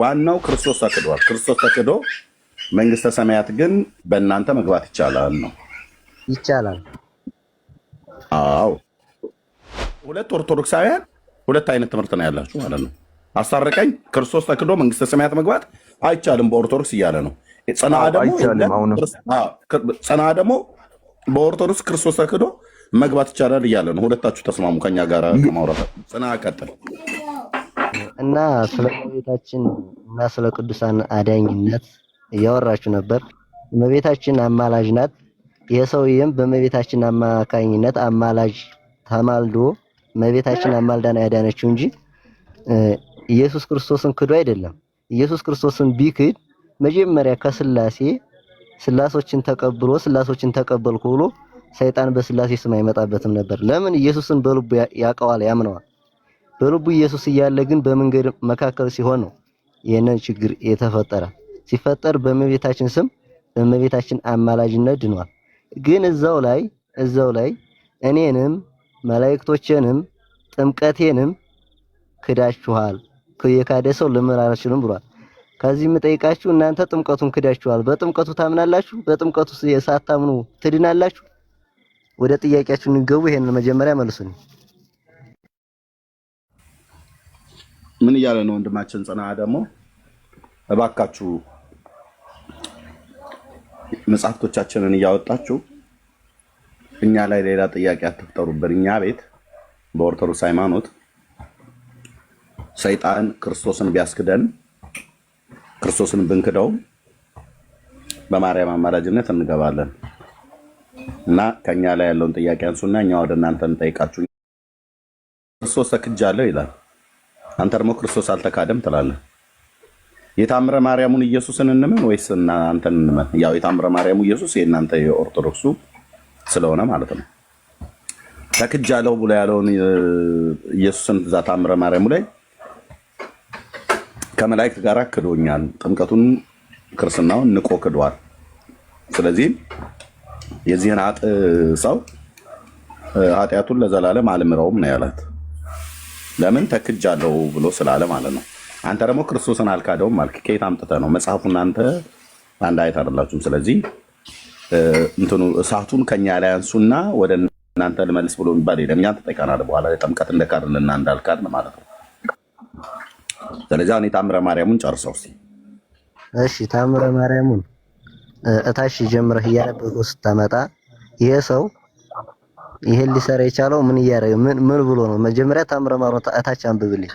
ዋናው ክርስቶስ ተክዷል። ክርስቶስ ተክዶ መንግስተ ሰማያት ግን በእናንተ መግባት ይቻላል ነው። ይቻላል። አዎ ሁለት ኦርቶዶክሳውያን ሁለት አይነት ትምህርት ነው ያላችሁ ማለት ነው። አስታርቀኝ ክርስቶስ ተክዶ መንግስተ ሰማያት መግባት አይቻልም በኦርቶዶክስ እያለ ነው። ጸና ደግሞ በኦርቶዶክስ ክርስቶስ ተክዶ መግባት ይቻላል እያለ ነው። ሁለታችሁ ተስማሙ ከኛ ጋር ከማውራት ጽና ቀጥል እና ስለ እመቤታችን እና ስለ ቅዱሳን አዳኝነት እያወራችሁ ነበር። እመቤታችን አማላጅ ናት። የሰውየም በእመቤታችን አማካኝነት አማላጅ ተማልዶ እመቤታችን አማልዳና ያዳነችው እንጂ ኢየሱስ ክርስቶስን ክዶ አይደለም። ኢየሱስ ክርስቶስን ቢክድ መጀመሪያ ከስላሴ ስላሶችን ተቀብሎ ስላሶችን ተቀበልኩ ብሎ ሰይጣን በስላሴ ስም አይመጣበትም ነበር። ለምን? ኢየሱስን በልቡ ያውቀዋል፣ ያምነዋል። በልቡ ኢየሱስ እያለ ግን በመንገድ መካከል ሲሆን ነው ይሄንን ችግር የተፈጠረ። ሲፈጠር በእመቤታችን ስም በእመቤታችን አማላጅነት ድኗል። ግን እዛው ላይ እኔንም መላእክቶቼንም ጥምቀቴንም ክዳችኋል። የካደ ሰው ልምር አልችልም ብሏል። ከዚህ የምጠይቃችሁ እናንተ ጥምቀቱን ክዳችኋል። በጥምቀቱ ታምናላችሁ? በጥምቀቱ ሳታምኑ ትድናላችሁ? ወደ ጥያቄያችሁ እንገቡ። ይሄንን መጀመሪያ መልሱኝ። ምን እያለ ነው ወንድማችን ጽና? ደግሞ እባካችሁ መጽሐፍቶቻችንን እያወጣችሁ እኛ ላይ ሌላ ጥያቄ አትፍጠሩብን። እኛ ቤት በኦርቶዶክስ ሃይማኖት ሰይጣን ክርስቶስን ቢያስክደን ክርስቶስን ብንክደው በማርያም አማላጅነት እንገባለን እና ከኛ ላይ ያለውን ጥያቄ አንሱና እኛ ወደ እናንተ እንጠይቃችሁ። ክርስቶስ ተክጃለሁ ይላል፣ አንተ ደግሞ ክርስቶስ አልተካደም ትላለህ። የታምረ ማርያሙን ኢየሱስን እንመን ወይስ አንተን እንመን? ያው የታምረ ማርያሙ ኢየሱስ የእናንተ የኦርቶዶክሱ ስለሆነ ማለት ነው። ተክጃለሁ ብሎ ያለውን ኢየሱስን እዛ ታምረ ማርያሙ ላይ ከመላእክት ጋር ክዶኛል፣ ጥምቀቱን ክርስትናውን ንቆ ክዷል። ስለዚህ የዚህን ሰው ኃጢአቱን ለዘላለም አልምረውም ነው ያላት። ለምን? ተክጃለሁ ብሎ ስላለ ማለት ነው። አንተ ደግሞ ክርስቶስን አልካደውም አልክ። ከየት አምጥተህ ነው? መጽሐፉን አንተ አንድ አይት አይደላችሁም። ስለዚህ እንትኑ እሳቱን ከኛ ላይ አንሱና ወደ እናንተ ልመልስ ብሎ የሚባል የለም። እኛን ተጠይቀናል በኋላ ጥምቀት እንደካድንና እንዳልካድን ማለት ነው። ስለዚህ አሁን የታምረ ማርያሙን ጨርሰው እስኪ። እሺ ታምረ ማርያሙን እታች ጀምረህ እያነበብከው ስታመጣ ይሄ ሰው ይሄን ሊሰራ የቻለው ምን እያደረገ ምን ብሎ ነው? መጀመሪያ ታምረ ማርያም እታች አንብብልኝ።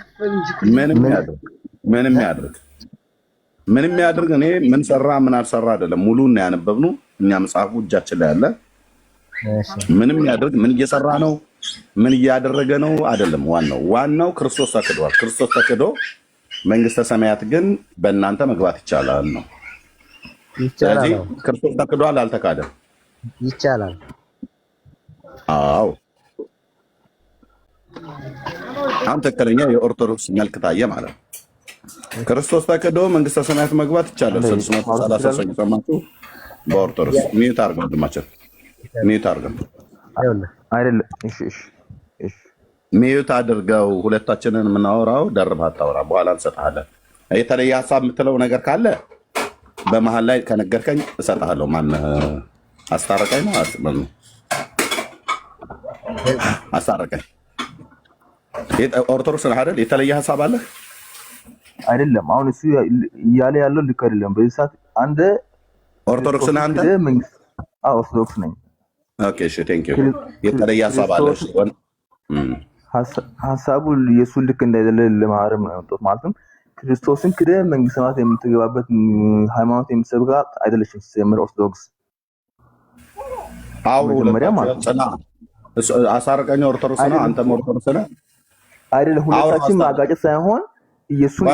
ምንም ያድርግ እኔ ምን ሰራ ምን አልሰራ አይደለም፣ ሙሉን ነው ያነበብነው እኛ መጽሐፉ እጃችን ላይ አለ። ምንም ያድርግ ምን እየሰራ ነው ምን እያደረገ ነው አይደለም። ዋናው ክርስቶስ ተክዷል። ክርስቶስ ተክዶ መንግስተ ሰማያት ግን በእናንተ መግባት ይቻላል ነው። ስለዚህ ክርስቶስ ተክዷል፣ አልተካደም። ይቻላል። አዎ አሁን ትክክለኛ የኦርቶዶክስ መልክ ታየ ማለት ነው። ክርስቶስ ተክዶ መንግስተ ሰማያት መግባት ይቻላል። 630 ሰማችሁ? በኦርቶዶክስ ሚዩት አድርገው ድማቸው ሚዩት አድርገው አይደለም። እሺ ሚዩት አድርገው። ሁለታችንን የምናወራው ደርብ አታወራ፣ በኋላ እንሰጥሃለን። የተለየ ሀሳብ የምትለው ነገር ካለ በመሀል ላይ ከነገርከኝ እሰጥሃለሁ። ማነህ አስታረቀኝ ነው አስታረቀኝ። ኦርቶዶክስ ነህ አይደል? የተለየ ሀሳብ አለህ? አይደለም። አሁን እሱ እያለ ያለው ልክ አይደለም። በዚህ ሰዓት አንተ ኦርቶዶክስ ነህ አንተ? ኦርቶዶክስ ነኝ። ኦኬ እሺ፣ ቴንክ ዩ። የተለየ ሀሳብ አለህ? ሀሳቡ የእሱ ልክ እንዳይደለ ለማረም ነው ያወጣሁት። ማለትም ክርስቶስን ክደህ መንግስተ ሰማያት የምትገባበት ሃይማኖት የምትሰብካ አይደለችም። ሲጀምር ኦርቶዶክስ መጀመሪያ ማለት ነው። አሳርቀኝ ኦርቶዶክስ ነው፣ አንተም ኦርቶዶክስ ነህ አይደል? ሁለታችን ማጋጨት ሳይሆን ኢየሱስ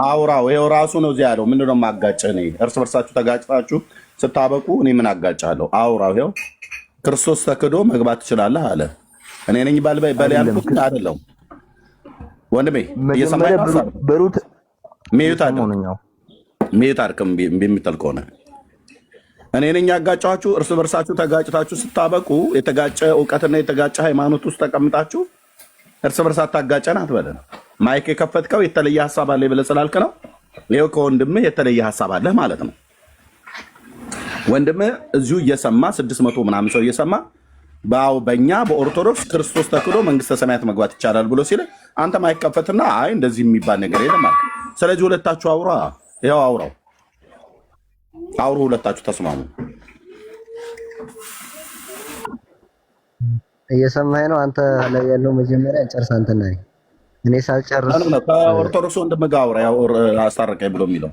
አውራው ይኸው ራሱ ነው እዚህ ያለው። ምንድነው ማጋጨት? እኔ እርስ በርሳችሁ ተጋጭታችሁ ስታበቁ እኔ ምን አጋጫለሁ? አውራው ይኸው ክርስቶስ ተክዶ መግባት ትችላለህ አለ። እኔ ነኝ በል ያልኩት አይደለም ወንድሜ። እየሰማኸኝ በሩት ሚዩት አድርገም የሚጥል ከሆነ እኔ ነኝ ያጋጫችሁ። እርስ በርሳችሁ ተጋጭታችሁ ስታበቁ የተጋጨ እውቀትና የተጋጨ ሃይማኖት ውስጥ ተቀምጣችሁ እርስ በርስ አታጋጨን አትበለን። ማይክ የከፈትከው የተለየ ሀሳብ አለ ብለህ ስላልክ ነው። ይኸው ከወንድምህ የተለየ ሐሳብ አለህ ማለት ነው። ወንድምህ እዚሁ እየሰማ 600 ምናምን ሰው እየሰማ በእኛ በኦርቶዶክስ ክርስቶስ ተክዶ መንግስተ ሰማያት መግባት ይቻላል ብሎ ሲል አንተ ማይከፈትና አይ እንደዚህ የሚባል ነገር የለም ማለት። ስለዚህ ሁለታችሁ አውራ፣ ይኸው አውሩ፣ ሁለታችሁ ተስማሙ። እየሰማኸኝ ነው? አንተ ላይ ያለው መጀመሪያ ጨርስ። አንተና እኔ ሳልጨርስ ከኦርቶዶክስ ወንድም ጋር አውራ፣ ያው አስታረቀኝ ብሎ የሚለው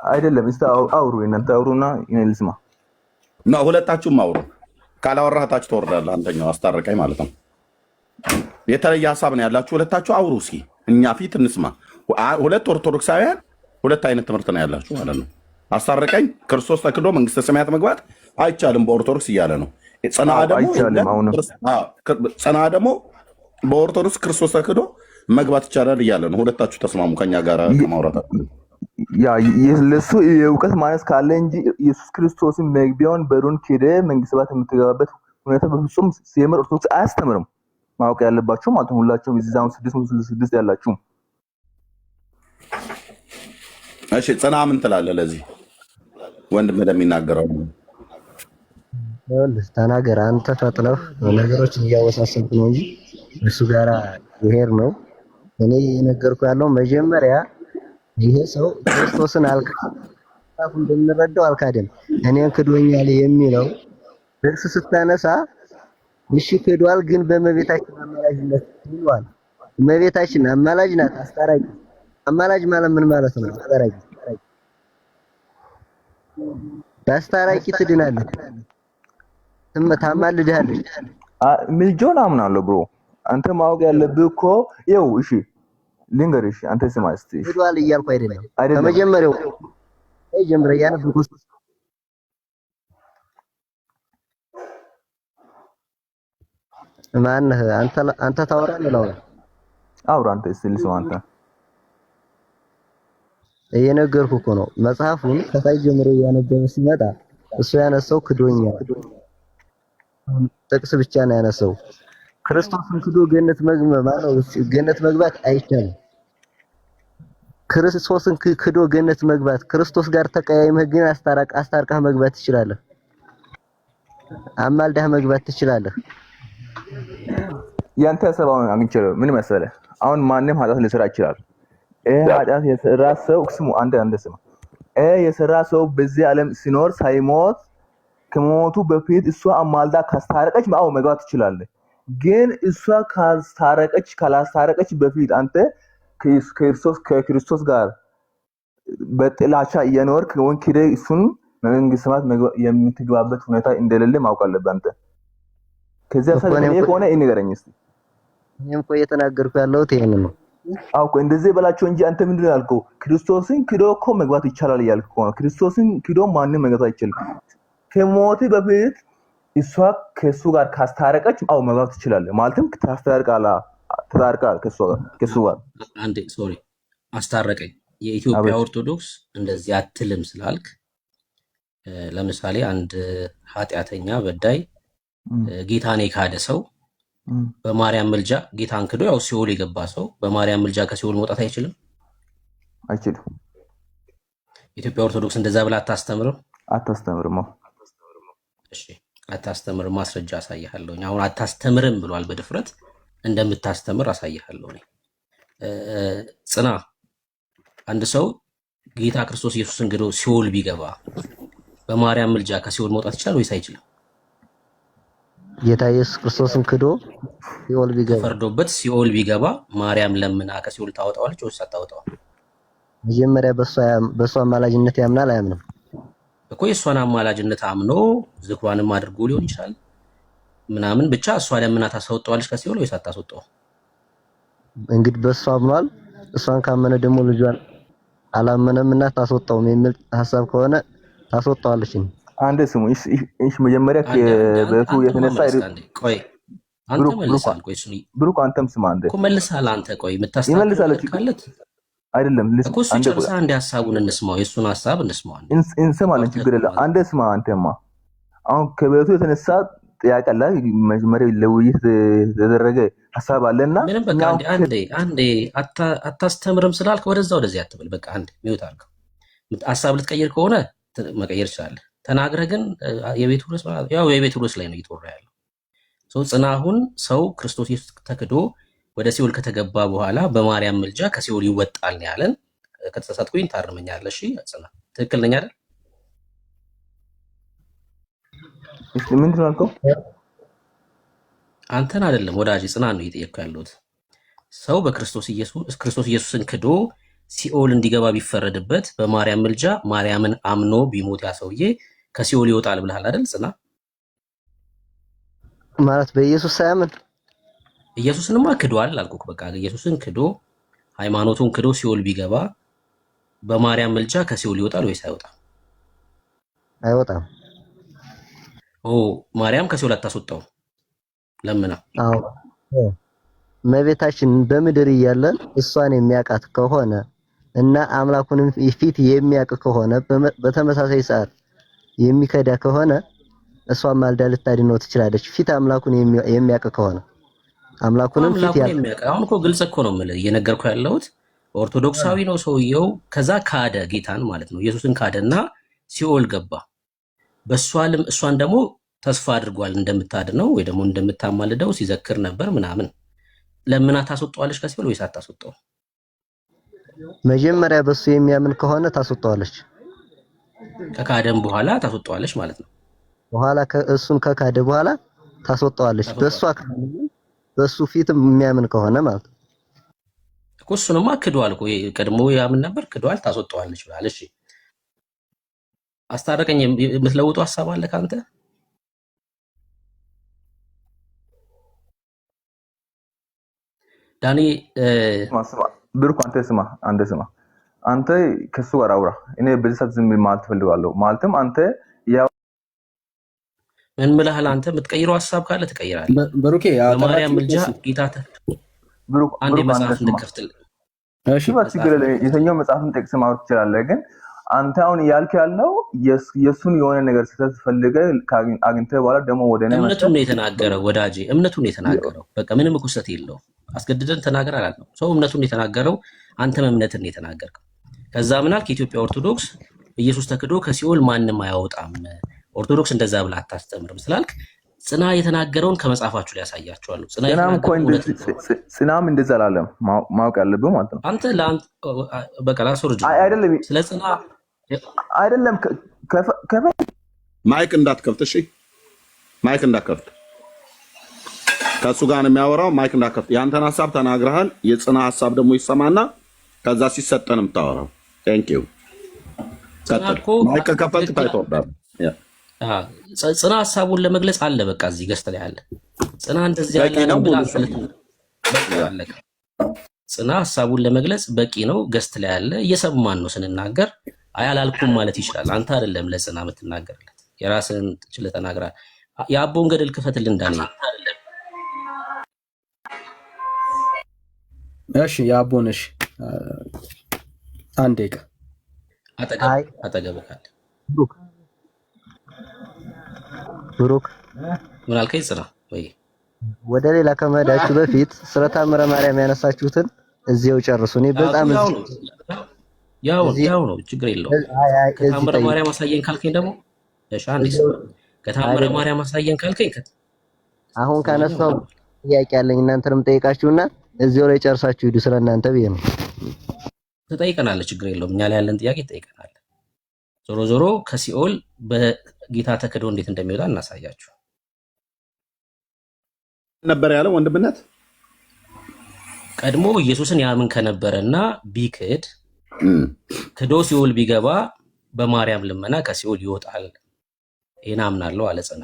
አይደለም። እስቲ አውሩ፣ እናንተ አውሩና እኔ ልስማ። ሁለታችሁም አውሩ። ካላወራህ ታች ትወርዳለህ። አንተኛው አስታረቀኝ ማለት ነው። የተለየ ሀሳብ ነው ያላችሁ ሁለታችሁ አውሩ። እስኪ እኛ ፊት እንስማ። ሁለት ኦርቶዶክሳውያን ሁለት አይነት ትምህርት ነው ያላችሁ ማለት ነው። አስታረቀኝ ክርስቶስ ተክዶ መንግስተ ሰማያት መግባት አይቻልም በኦርቶዶክስ እያለ ነው። ጽና ደግሞ በኦርቶዶክስ ክርስቶስ ተክዶ መግባት ይቻላል እያለ ነው። ሁለታችሁ ተስማሙ ከኛ ጋር ከማውራት ለሱ የእውቀት ማነስ ካለ እንጂ ኢየሱስ ክርስቶስን መግቢያውን በሩን ክደ መንግስተ ሰማያት የምትገባበት ሁኔታ በፍጹም ሲጀምር ኦርቶዶክስ አያስተምርም። ማወቅ ያለባችሁ ማለት ነው። ሁላችሁም እዚያው 666 ያላችሁ። እሺ ጽና ምን ትላለህ? ለዚህ ወንድም ለሚናገረው ተናገር። አንተ ፈጥነህ ነገሮችን እያወሳሰብክ ነው እንጂ እሱ ጋራ ይሄር ነው። እኔ የነገርኩህ ያለው መጀመሪያ ይሄ ሰው ክርስቶስን አልካፉ እንደምንረዳው አልካደም። እኔን ክዶኛል የሚለው ጥቅስ ስታነሳ እሺ ክዷል፣ ግን በእመቤታችን አማላጅነት ይሏል። እመቤታችን አማላጅ ናት፣ አስታራቂ። አማላጅ ማለት ምን ማለት ነው? አስታራቂ። በአስታራቂ ትድናለህ፣ ታማልድሃለች። ምልጃውን አምናለሁ ብሮ። አንተ ማወቅ ያለብህ እኮ ይኸው እሺ ልንገርሽ፣ አንተ ስማ እስቲ። ክዷል እያልኩ አይደለም ከመጀመሪያው ጀምረህ ያነበብኩት ማነህ? አንተ ታወራለህ ነው? አውራ አንተ እስቲ ልስማ። አንተ እየነገርኩህ እኮ ነው። መጽሐፉን ከታይ ጀምሮ እያነበበ ሲመጣ እሱ ያነሳው ክዶኛል ጥቅስ ብቻ ነው ያነሳው። ክርስቶስን ክዶ ገነት መግባት አይቻልም። ክርስቶስን ክዶ ገነት መግባት ክርስቶስ ጋር ተቀያይመህ ግን አስታርቀህ መግባት ትችላለህ። አማልዳህ መግባት ትችላለህ። ያንተ ሰባውን አግኝቼው ምን መሰለህ? አሁን ማንም ኃጢአት ሊሰራ ይችላል። ኃጢአት የሰራ ሰው ስሙ አንድ ስማ። የሰራ ሰው በዚህ ዓለም ሲኖር ሳይሞት ከሞቱ በፊት እሷ አማልዳ ካስታረቀች መግባት ትችላለህ። ግን እሷ ካላስታረቀች በፊት አንተ ከክርስቶስ ጋር በጥላቻ እየኖርክ ወን ክደ እሱን መንግስተ ሰማያት የምትገባበት ሁኔታ እንደሌለ ማወቅ አለብህ አንተ። ከዚያ ሰለኔ ከሆነ ንገረኝ እስቲ። እኔም እኮ እየተናገርኩ ያለሁት ይሄንን ነው። አዎ እኮ እንደዚህ በላቸው እንጂ አንተ ምንድን ነው ያልከው? ክርስቶስን ክዶ እኮ መግባት ይቻላል እያልክ እኮ ነው። ክርስቶስን ክዶ ማንም መግባት አይችልም። ከሞት በፊት እሷ ከሱ ጋር ካስታረቀች መግባት ትችላለህ። ማለትም ተታርቃል ከሱ ጋር። አንዴ ሶሪ አስታረቀኝ። የኢትዮጵያ ኦርቶዶክስ እንደዚህ አትልም ስላልክ፣ ለምሳሌ አንድ ኃጢአተኛ በዳይ ጌታን የካደ ሰው በማርያም ምልጃ ጌታን ክዶ ያው ሲኦል የገባ ሰው በማርያም ምልጃ ከሲኦል መውጣት አይችልም። ኢትዮጵያ ኦርቶዶክስ እንደዛ ብላ አታስተምርም። እሺ አታስተምርም። ማስረጃ አሳይሃለሁ። አሁን አታስተምርም ብሏል። በድፍረት እንደምታስተምር አሳይሃለሁ። ጽና። አንድ ሰው ጌታ ክርስቶስ ኢየሱስን ክዶ ሲኦል ቢገባ በማርያም ምልጃ ከሲኦል መውጣት ይችላል ወይስ አይችልም? ጌታ ኢየሱስ ክርስቶስን ክዶ ሲኦል ቢገባ ፈርዶበት ሲኦል ቢገባ ማርያም ለምና ከሲኦል ታወጣዋለች ወይስ አታወጣው? መጀመሪያ በሷ አማላጅነት ያምናል አያምንም? እኮ የሷን አማላጅነት አምኖ ዝክሯንም አድርጎ ሊሆን ይችላል ምናምን፣ ብቻ እሷ ለምና ታስወጣዋለች ከሲኦል ወይስ አታስወጣው? እንግዲህ በሷ አምኗል። እሷን ካመነ ደግሞ ልጇን አላመነምና ታስወጣውም የሚል ሐሳብ ከሆነ ታስወጣዋለች። አንድ ስሙ እሺ መጀመሪያ ከበቱ የተነሳ ቆይ አንተ መልሳል። ቆይ እሱ ብሩክ አንተም ስማ አንተ እኮ መልሳል። አንተ ቆይ የምታስተካክለው ካለት አይደለም እኮ እሱ ጨርሳ አንድ ሐሳቡን እንስማው፣ የሱን ሐሳብ እንስማው። እንሰማለን፣ ችግር የለም። አንተ ስማ አንተማ አሁን ከበቱ የተነሳ ጥያቄ አለ መጀመሪያ ለውይይት የተደረገ ሀሳብ አለና ምንም በቃ አንዴ አታስተምርም ስላልክ ወደዛ ወደዚህ አትበል። በቃ አንዴ ሚውት አድርገው። ሀሳብ ልትቀይር ከሆነ መቀየር ትችላለህ። ተናግረህ ግን የቤት ውርስ ላይ ነው እየተወራ ያለው። ጽናሁን ሰው ክርስቶስ ኢየሱስ ተክዶ ወደ ሲኦል ከተገባ በኋላ በማርያም ምልጃ ከሲኦል ይወጣል ነው ያለን። ከተሳሳትኩኝ ታርመኛለህ። እሺ ጽና ትክክል ነኝ አይደል? ምንድን ነው ያልከው? አንተን አይደለም ወዳጅ ጽናን ነው እየጠየቅኩ ያለሁት። ሰው በክርስቶስ ኢየሱስን ክዶ ሲኦል እንዲገባ ቢፈረድበት በማርያም ምልጃ ማርያምን አምኖ ቢሞት ያ ሰውዬ ከሲኦል ይወጣል ብለሃል አይደል ጽና? ማለት በኢየሱስ ሳያምን ኢየሱስንማ ክዷል አልኩህ። በቃ ኢየሱስን ክዶ ሃይማኖቱን ክዶ ሲኦል ቢገባ በማርያም ምልጃ ከሲኦል ይወጣል ወይስ አይወጣም? አይወጣም። ማርያም ከሲኦል አታስወጣው ለምና? አዎ እመቤታችን በምድር እያለ እሷን የሚያውቃት ከሆነ እና አምላኩንም ፊት የሚያውቅ ከሆነ በተመሳሳይ ሰዓት የሚከዳ ከሆነ እሷን ማልዳ ልታድነው ትችላለች። ፊት አምላኩን የሚያውቅ ከሆነ አምላኩንም ፊት የሚያውቅ አሁን እኮ ግልጽ እኮ ነው የምልህ እየነገርኩህ ያለሁት። ኦርቶዶክሳዊ ነው ሰውየው። ከዛ ካደ ጌታን ማለት ነው። ኢየሱስን ካደና ሲኦል ገባ። እሷን ደግሞ ተስፋ አድርጓል እንደምታድነው ወይ ደግሞ እንደምታማልደው ሲዘክር ነበር ምናምን። ለምና ታስወጣዋለች ከሲኦል ወይስ አታስወጣው? መጀመሪያ በሱ የሚያምን ከሆነ ታስወጣዋለች። ከካደም በኋላ ታስወጣዋለች ማለት ነው። በኋላ እሱን ከካደ በኋላ ታስወጣዋለች። በሱ ፊት የሚያምን ከሆነ ማለት ነው እኮ። እሱንማ ክዷል እኮ ቀድሞ ያምን ነበር፣ ክዷል፣ ታስወጣዋለች ብሏል። እሺ አስታረቀኝ። የምትለውጠው ሐሳብ አለ ካንተ? ዳኒ ብሩክ አንተ ከሱ ጋር አውራ። እኔ በዚህ ሰዓት ዝም ማለት ፈልጋለሁ። ማለትም አንተ ምን ብለሃል? አንተ የምትቀይረው ሐሳብ ካለ ትቀይራለህ። ብሩኬ በማርያም ምልጃ ጌታ አንዴ መጽሐፍ እንድከፍትል። እሺ የትኛው መጽሐፍን ጠቅስ ማውራት ትችላለህ። ግን አንተ አሁን ያልክ ያለው የሱን የሆነ ነገር ስትፈልገህ አግኝተህ በኋላ ደግሞ ወደ እኔ እምነቱን ነው የተናገረው ወዳጄ፣ እምነቱን ነው የተናገረው። በቃ ምንም እኮ ስህተት የለውም። አስገድደን ተናገር አላልነው። ሰው እምነቱን ነው የተናገረው። አንተም እምነትን ነው የተናገርከው። ከዛ ምን አልክ? የኢትዮጵያ ኦርቶዶክስ ኢየሱስ ተክዶ ከሲኦል ማንም አያወጣም፣ ኦርቶዶክስ እንደዛ ብላ አታስተምርም ስላልክ ጽና የተናገረውን ከመጽሐፋችሁ ላይ ያሳያችኋለሁ። ጽናም እንደዛ አላለም። ማወቅ ያለብህ ማለት ነው። አንተ በቃ ላስወርድ አይደለም፣ ስለ ጽና አይደለም። ማይክ እንዳትከፍት እሺ፣ ማይክ እንዳትከፍት። ከሱ ጋር ነው የሚያወራው። ማይክ እንዳትከፍት። ያንተን ሐሳብ ተናግረሃል። የጽና ሐሳብ ደግሞ ይሰማና ከዛ ሲሰጠን የምታወራው። ቴንክ ዩ። ማይክ ከፈት ታይቶዳል። ጽና ሐሳቡን ለመግለጽ አለ። በቃ እዚህ ገዝተ ላይ አለ። ጽና እንደዚህ ያለ ነው ብላ አለቀ። ጽና ሐሳቡን ለመግለጽ በቂ ነው። ገዝተ ላይ አለ። እየሰማን ነው ስንናገር። አያላልኩም ማለት ይችላል። አንተ አይደለም ለጽና የምትናገርለት፣ የራስህን ችለህ ተናግራለህ። የአቦን ገደል ክፈትልን ዳንኤል። እሺ የአቦን እሺ፣ አንዴ ቀ አጠገብህ ካለ ብሩክ ምን አልከኝ? ጽና ወይ ወደ ሌላ ከመሄዳችሁ በፊት ስለ ታምረ ማርያም ያነሳችሁትን እዚያው ጨርሱ። እኔ በጣም ያው ነው፣ ችግር የለውም። ከታምረ ማርያም አሳየን ካልከኝ ደግሞ እሺ፣ አንዴ ከታምረ ማርያም አሳየን ካልከኝ አሁን ካነሳው ጥያቄ ያለኝ እናንተንም ጠይቃችሁና እዚያው ላይ ጨርሳችሁ ሂዱ። ስለ እናንተ ብዬ ነው። ትጠይቀናለህ፣ ችግር የለውም። እኛ ላይ ያለን ጥያቄ ትጠይቀናለህ። ዞሮ ዞሮ ከሲኦል በጌታ ተክዶ እንዴት እንደሚወጣ እናሳያችሁ ነበር ያለው ወንድምነት። ቀድሞ ኢየሱስን ያምን ከነበረና ቢክድ ክዶ ሲኦል ቢገባ በማርያም ልመና ከሲኦል ይወጣል። ይሄን አምናለሁ አለ ጽና።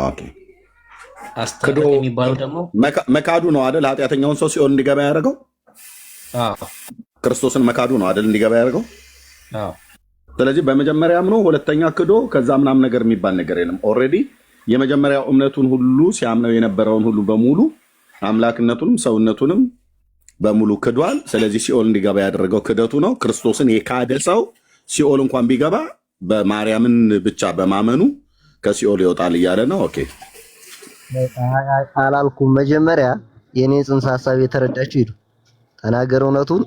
ኦኬ አስተክዶ የሚባለው ደግሞ መካዱ ነው አይደል? ኃጢአተኛውን ሰው ሲኦል እንዲገባ ያደረገው ክርስቶስን መካዱ ነው አይደል? እንዲገባ ያደረገው። ስለዚህ በመጀመሪያ አምኖ ሁለተኛ ክዶ ከዛ ምናምን ነገር የሚባል ነገር የለም። ኦልሬዲ የመጀመሪያው እምነቱን ሁሉ ሲያምነው የነበረውን ሁሉ በሙሉ አምላክነቱንም ሰውነቱንም በሙሉ ክዷል። ስለዚህ ሲኦል እንዲገባ ያደረገው ክደቱ ነው። ክርስቶስን የካደ ሰው ሲኦል እንኳን ቢገባ በማርያምን ብቻ በማመኑ ከሲኦል ይወጣል እያለ ነው። ኦኬ አላልኩም። መጀመሪያ የኔን ጽንሰ ሐሳብ የተረዳችሁ ሂዱ ተናገር እውነቱን።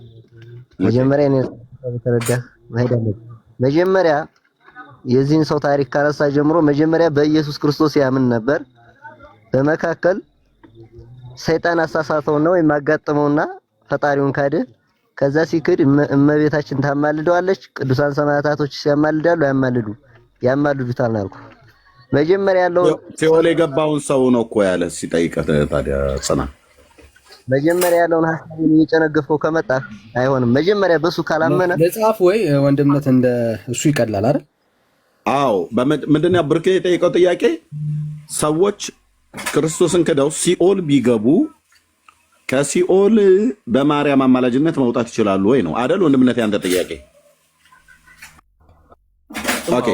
መጀመሪያ የኔን ጽንሰ ሐሳብ የተረዳህ መሄድ አለብህ። መጀመሪያ የዚህን ሰው ታሪክ ካነሳ ጀምሮ መጀመሪያ በኢየሱስ ክርስቶስ ያምን ነበር። በመካከል ሰይጣን አሳሳተውና ወይም አጋጠመውና ፈጣሪውን ካደ። ከዛ ሲክድ እመቤታችን ታማልደዋለች። ቅዱሳን ሰማዕታቶች ሲያማልዳሉ ያማልዱታል አልኩ። መጀመሪያ ያለው ሲኦል የገባውን ሰው ነው እኮ ያለ ሲጠይቀህ ታዲያ ጽና መጀመሪያ ያለውን ሐሳቡን እየጨነገፈው ከመጣ አይሆንም። መጀመሪያ በሱ ካላመነ መጽሐፍ ወይ ወንድምነት እንደ እሱ ይቀላል አይደል? አዎ ምንድነው ብርኬ የጠየቀው ጥያቄ ሰዎች ክርስቶስን ክደው ሲኦል ቢገቡ ከሲኦል በማርያም አማላጅነት መውጣት ይችላሉ ወይ ነው አይደል? ወንድምነት ያንተ ጥያቄ። ኦኬ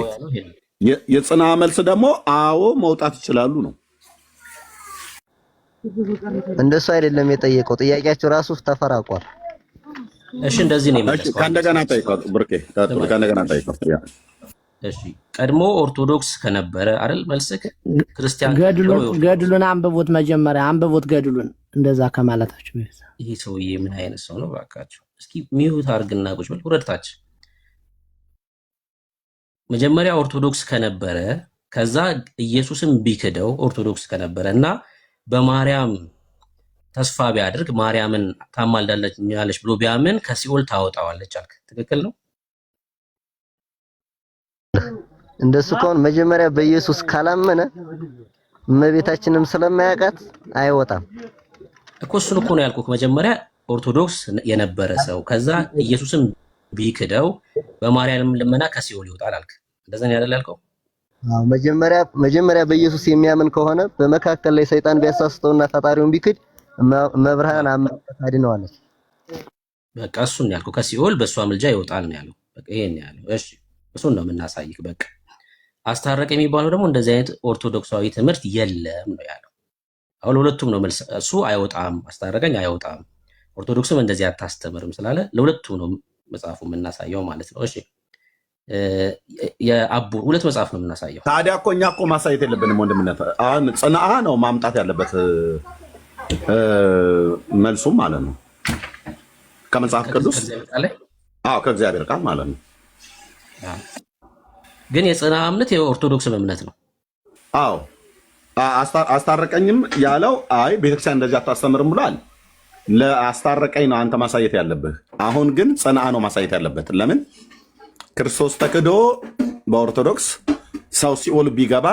የጽና መልስ ደግሞ አዎ መውጣት ይችላሉ ነው። እንደሱ አይደለም የጠየቀው። ጥያቄያቸው ራሱ ተፈራቋል። እሺ እንደዚህ ነው የሚመስለው። ከእንደገና ጠይቀው ብርኬ፣ ከእንደገና ጠይቀው። እሺ ቀድሞ ኦርቶዶክስ ከነበረ አይደል መልስክ? ክርስቲያን ገድሉን አንብቡት፣ መጀመሪያ አንብቡት ገድሉን። እንደዛ ከማለታችሁ ይሄ ሰውዬ ምን አይነት ሰው ነው ባካችሁ? እስኪ ሚዩት አድርግና ቁጭ በል ውረድታች። መጀመሪያ ኦርቶዶክስ ከነበረ ከዛ ኢየሱስን ቢክደው ኦርቶዶክስ ከነበረ እና በማርያም ተስፋ ቢያደርግ ማርያምን ታማልዳለች ብሎ ቢያምን ከሲኦል ታወጣዋለች አልክ። ትክክል ነው። እንደሱ ከሆነ መጀመሪያ በኢየሱስ ካላመነ እመቤታችንም ስለማያውቃት አይወጣም እኮ። እሱን እኮ ነው ያልኩህ። መጀመሪያ ኦርቶዶክስ የነበረ ሰው ከዛ ኢየሱስን ቢክደው በማርያም ልመና ከሲኦል ይወጣል አልክ። እንደዛ ነው አይደል ያልከው? አዎ መጀመሪያ በኢየሱስ የሚያምን ከሆነ በመካከል ላይ ሰይጣን ቢያሳስተውና ፈጣሪውን ቢክድ መብርሃን አማላጅ አድነዋለች። በቃ እሱን ያልከው ከሲኦል በእሷ ምልጃ ይወጣል ነው ያለው። በቃ ይሄን ነው ያለው። እሺ እሱን ነው የምናሳይክ። በቃ አስታረቅ የሚባለው ደግሞ እንደዚህ አይነት ኦርቶዶክሳዊ ትምህርት የለም ነው ያለው። አሁን ለሁለቱም ነው መልስ። እሱ አይወጣም፣ አስታረቀኝ አይወጣም፣ ኦርቶዶክስም እንደዚህ አታስተምርም ስላለ ለሁለቱም ነው መጽሐፉ የምናሳየው ማለት ነው። እሺ የአቡር ሁለት መጽሐፍ ነው የምናሳየው። ታዲያ እኮ እኛ እኮ ማሳየት የለብንም ወንድምነት። አሁን ጽንዓ ነው ማምጣት ያለበት መልሱም ማለት ነው ከመጽሐፍ ቅዱስ። አዎ ከእግዚአብሔር ቃል ማለት ነው። ግን የጽንዓ እምነት የኦርቶዶክስ እምነት ነው። አዎ አስታረቀኝም ያለው አይ ቤተክርስቲያን እንደዚህ አታስተምርም ብሏል። ለአስታረቀኝ ነው አንተ ማሳየት ያለብህ። አሁን ግን ጽንዓ ነው ማሳየት ያለበት። ለምን ክርስቶስ ተክዶ በኦርቶዶክስ ሰው ሲኦል ቢገባ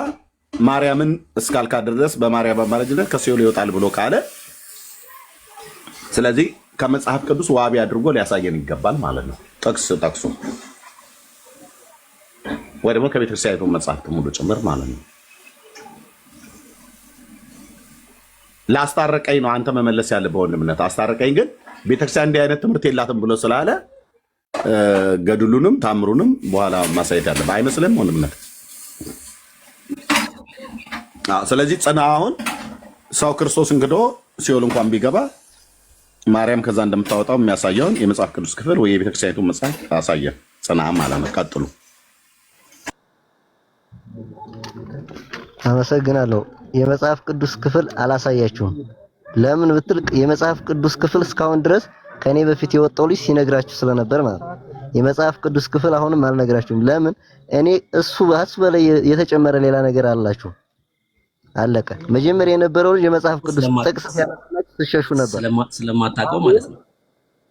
ማርያምን እስካልካደ ድረስ በማርያም አማላጅነት ከሲኦል ይወጣል ብሎ ካለ፣ ስለዚህ ከመጽሐፍ ቅዱስ ዋቢ አድርጎ ሊያሳየን ይገባል ማለት ነው። ጥቅስ ጠቅሶ ወይ ደግሞ ከቤተክርስቲያኒቱ መጽሐፍት ሙሉ ጭምር ማለት ነው። ላስታረቀኝ ነው አንተ መመለስ ያለብህ ወንድምነት። አስታረቀኝ ግን ቤተክርስቲያን እንዲህ አይነት ትምህርት የላትም ብሎ ስላለ ገድሉንም ታምሩንም በኋላ ማሳየት ያለብህ አይመስልም ወንድምነት? ስለዚህ ጽንዓ አሁን ሰው ክርስቶስን ክዶ ሲኦል እንኳን ቢገባ ማርያም ከዛ እንደምታወጣው የሚያሳየውን የመጽሐፍ ቅዱስ ክፍል ወይ የቤተክርስቲያኒቱ መጽሐፍ አሳየ። ጽንዓ ማለት ነው። ቀጥሉ። አመሰግናለሁ። የመጽሐፍ ቅዱስ ክፍል አላሳያችሁም። ለምን ብትል የመጽሐፍ ቅዱስ ክፍል እስካሁን ድረስ ከኔ በፊት የወጣው ልጅ ሲነግራችሁ ስለነበር ማለት ነው። የመጽሐፍ ቅዱስ ክፍል አሁንም አልነግራችሁም። ለምን እኔ እሱ በላይ የተጨመረ ሌላ ነገር አላችሁ። አለቀ። መጀመሪያ የነበረው ልጅ የመጽሐፍ ቅዱስ ጥቅስ ሲያነሳችሁ ትሸሹ ነበር። ስለማታውቀው ማለት ነው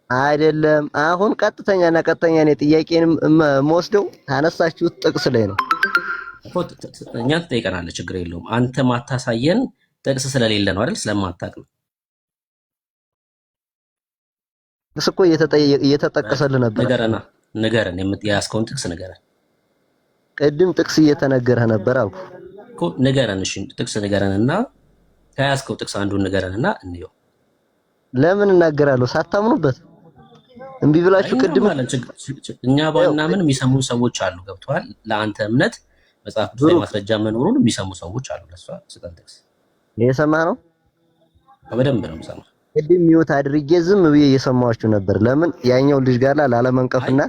አይደለም። አሁን ቀጥተኛና ቀጥተኛ እኔ ጥያቄንም የምወስደው አነሳችሁት ጥቅስ ላይ ነው። እኛ ትጠይቀናለህ፣ ችግር የለውም። አንተ ማታሳየን ጥቅስ ስለሌለ ነው አይደል? ስለማታውቅ ነው። ጥቅስ እኮ እየተጠቀሰልህ ነበር። ንገረን፣ የያዝከውን ጥቅስ ንገረን። ቅድም ጥቅስ እየተነገረህ ነበር አልኩ እኮ። ንገረን፣ እሺ ጥቅስ ንገረንና ከያዝከው ጥቅስ አንዱን ንገረንና እንየው። ለምን እናገራለሁ? ሳታምኑበት እምቢ ብላችሁ ቅድም እኛ ባናምን የሚሰሙ ሰዎች አሉ። ገብቶሃል? ለአንተ እምነት መጽሐፍ ቅዱስ ላይ ማስረጃ መኖሩን የሚሰሙ ሰዎች አሉ። ለሷ ስጠን ጥቅስ። የሰማ ነው በደንብ ነው የምሰማው። ቅድም ሚውት አድርጌ ዝም ብዬ እየሰማኋችሁ ነበር። ለምን ያኛው ልጅ ጋር ላለመንቀፍና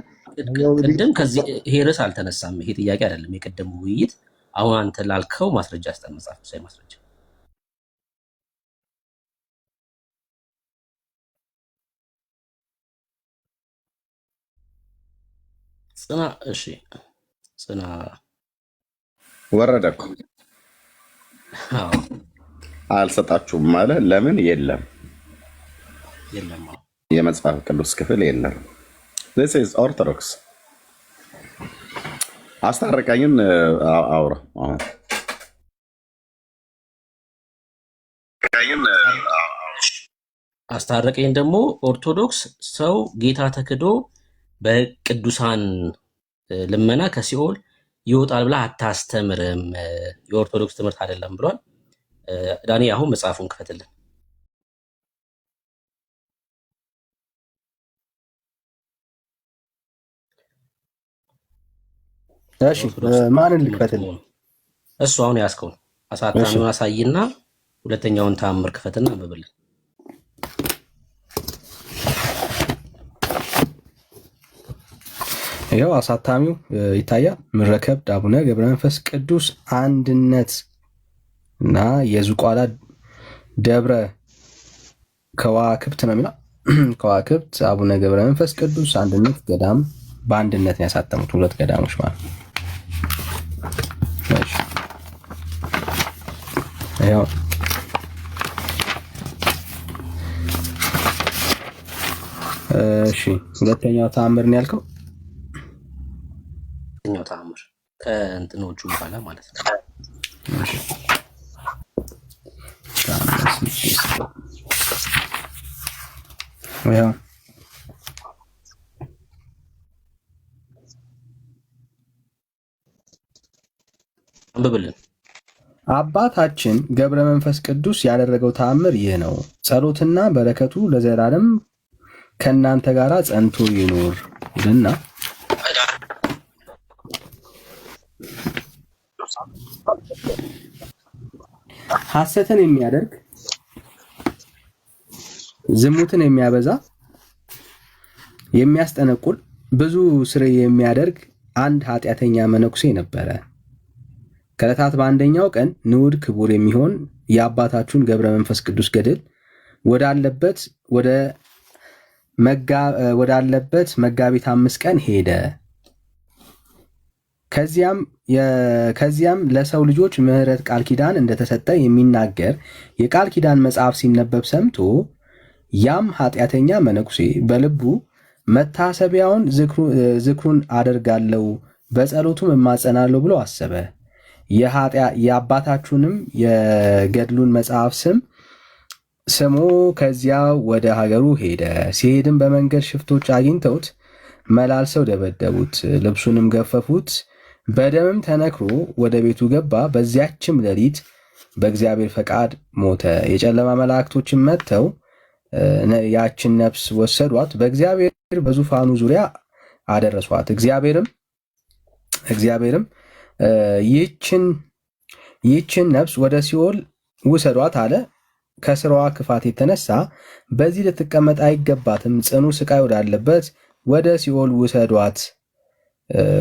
ቅድም ከዚህ ይሄ ርዕስ አልተነሳም። ይሄ ጥያቄ አይደለም። የቀደሙ ውይይት አሁን አንተ ላልከው ማስረጃ ስጠን፣ መጽሐፍ ቅዱሳዊ ማስረጃ። ጽና። እሺ ጽና ወረደ እኮ አዎ አልሰጣችሁም ማለት ለምን? የለም የለም። አዎ የመጽሐፍ ቅዱስ ክፍል የለም። this is orthodox። አስታረቀኝን አውራ አሁን አስታረቀኝ ደግሞ ኦርቶዶክስ ሰው ጌታ ተክዶ በቅዱሳን ልመና ከሲኦል ይወጣል ብላ አታስተምርም፣ የኦርቶዶክስ ትምህርት አይደለም ብሏል። ዳኒ አሁን መጽሐፉን ክፈትልን። እሺ ማንን ልክፈትልን? እሱ አሁን ያስከውን አሳታሚውን አሳይና ሁለተኛውን ተአምር ክፈትና አንብብልን። ይኸው አሳታሚው ይታያል። ምረከብ አቡነ ገብረ መንፈስ ቅዱስ አንድነት እና የዝቋላ ደብረ ከዋክብት ነው የሚለው። ከዋክብት አቡነ ገብረ መንፈስ ቅዱስ አንድነት ገዳም በአንድነት ነው ያሳተሙት፣ ሁለት ገዳሞች ማለት ነው። እሺ ሁለተኛው ተአምር ነው ያልከው? ሁለተኛው ተአምር ከእንትኖቹ በኋላ ማለት ነው። አንብብልን። አባታችን ገብረ መንፈስ ቅዱስ ያደረገው ተአምር ይህ ነው። ጸሎትና በረከቱ ለዘላለም ከእናንተ ጋር ጸንቶ ይኑር ይልና ሐሰትን የሚያደርግ ዝሙትን የሚያበዛ የሚያስጠነቁል ብዙ ስር የሚያደርግ አንድ ኃጢአተኛ መነኩሴ ነበረ። ከዕለታት በአንደኛው ቀን ንዑድ ክቡር የሚሆን የአባታችሁን ገብረ መንፈስ ቅዱስ ገድል ወዳለበት መጋቢት 5 ቀን ሄደ። ከዚያም ለሰው ልጆች ምሕረት ቃል ኪዳን እንደተሰጠ የሚናገር የቃል ኪዳን መጽሐፍ ሲነበብ ሰምቶ ያም ኃጢአተኛ መነኩሴ በልቡ መታሰቢያውን ዝክሩን አደርጋለሁ በጸሎቱም እማጸናለሁ ብሎ አሰበ። የአባታችሁንም የገድሉን መጽሐፍ ስሞ ከዚያ ወደ ሀገሩ ሄደ። ሲሄድም በመንገድ ሽፍቶች አግኝተውት መላልሰው ደበደቡት፣ ልብሱንም ገፈፉት። በደምም ተነክሮ ወደ ቤቱ ገባ። በዚያችም ሌሊት በእግዚአብሔር ፈቃድ ሞተ። የጨለማ መላእክቶችን መጥተው ያችን ነፍስ ወሰዷት፣ በእግዚአብሔር በዙፋኑ ዙሪያ አደረሷት። እግዚአብሔርም ይህችን ነፍስ ወደ ሲኦል ውሰዷት አለ። ከስራዋ ክፋት የተነሳ በዚህ ልትቀመጥ አይገባትም፣ ጽኑ ስቃይ ወዳለበት ወደ ሲኦል ውሰዷት፣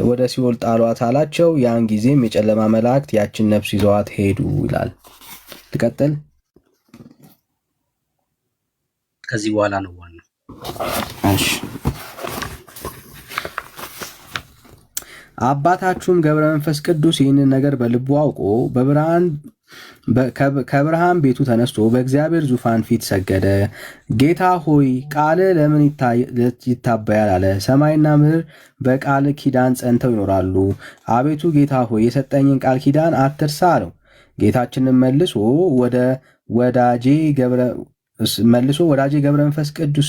ወደ ሲኦል ጣሏት አላቸው። ያን ጊዜም የጨለማ መላእክት ያችን ነፍስ ይዘዋት ሄዱ ይላል። ልቀጥል። ከዚህ በኋላ ነው ዋናው። እሺ አባታችሁም ገብረ መንፈስ ቅዱስ ይህንን ነገር በልቡ አውቆ ከብርሃን ቤቱ ተነስቶ በእግዚአብሔር ዙፋን ፊት ሰገደ። ጌታ ሆይ ቃል ለምን ይታበያል አለ። ሰማይና ምድር በቃል ኪዳን ጸንተው ይኖራሉ። አቤቱ ጌታ ሆይ የሰጠኝን ቃል ኪዳን አትርሳ አለው። ጌታችንም መልሶ ወዳጄ ገብረ መንፈስ ቅዱስ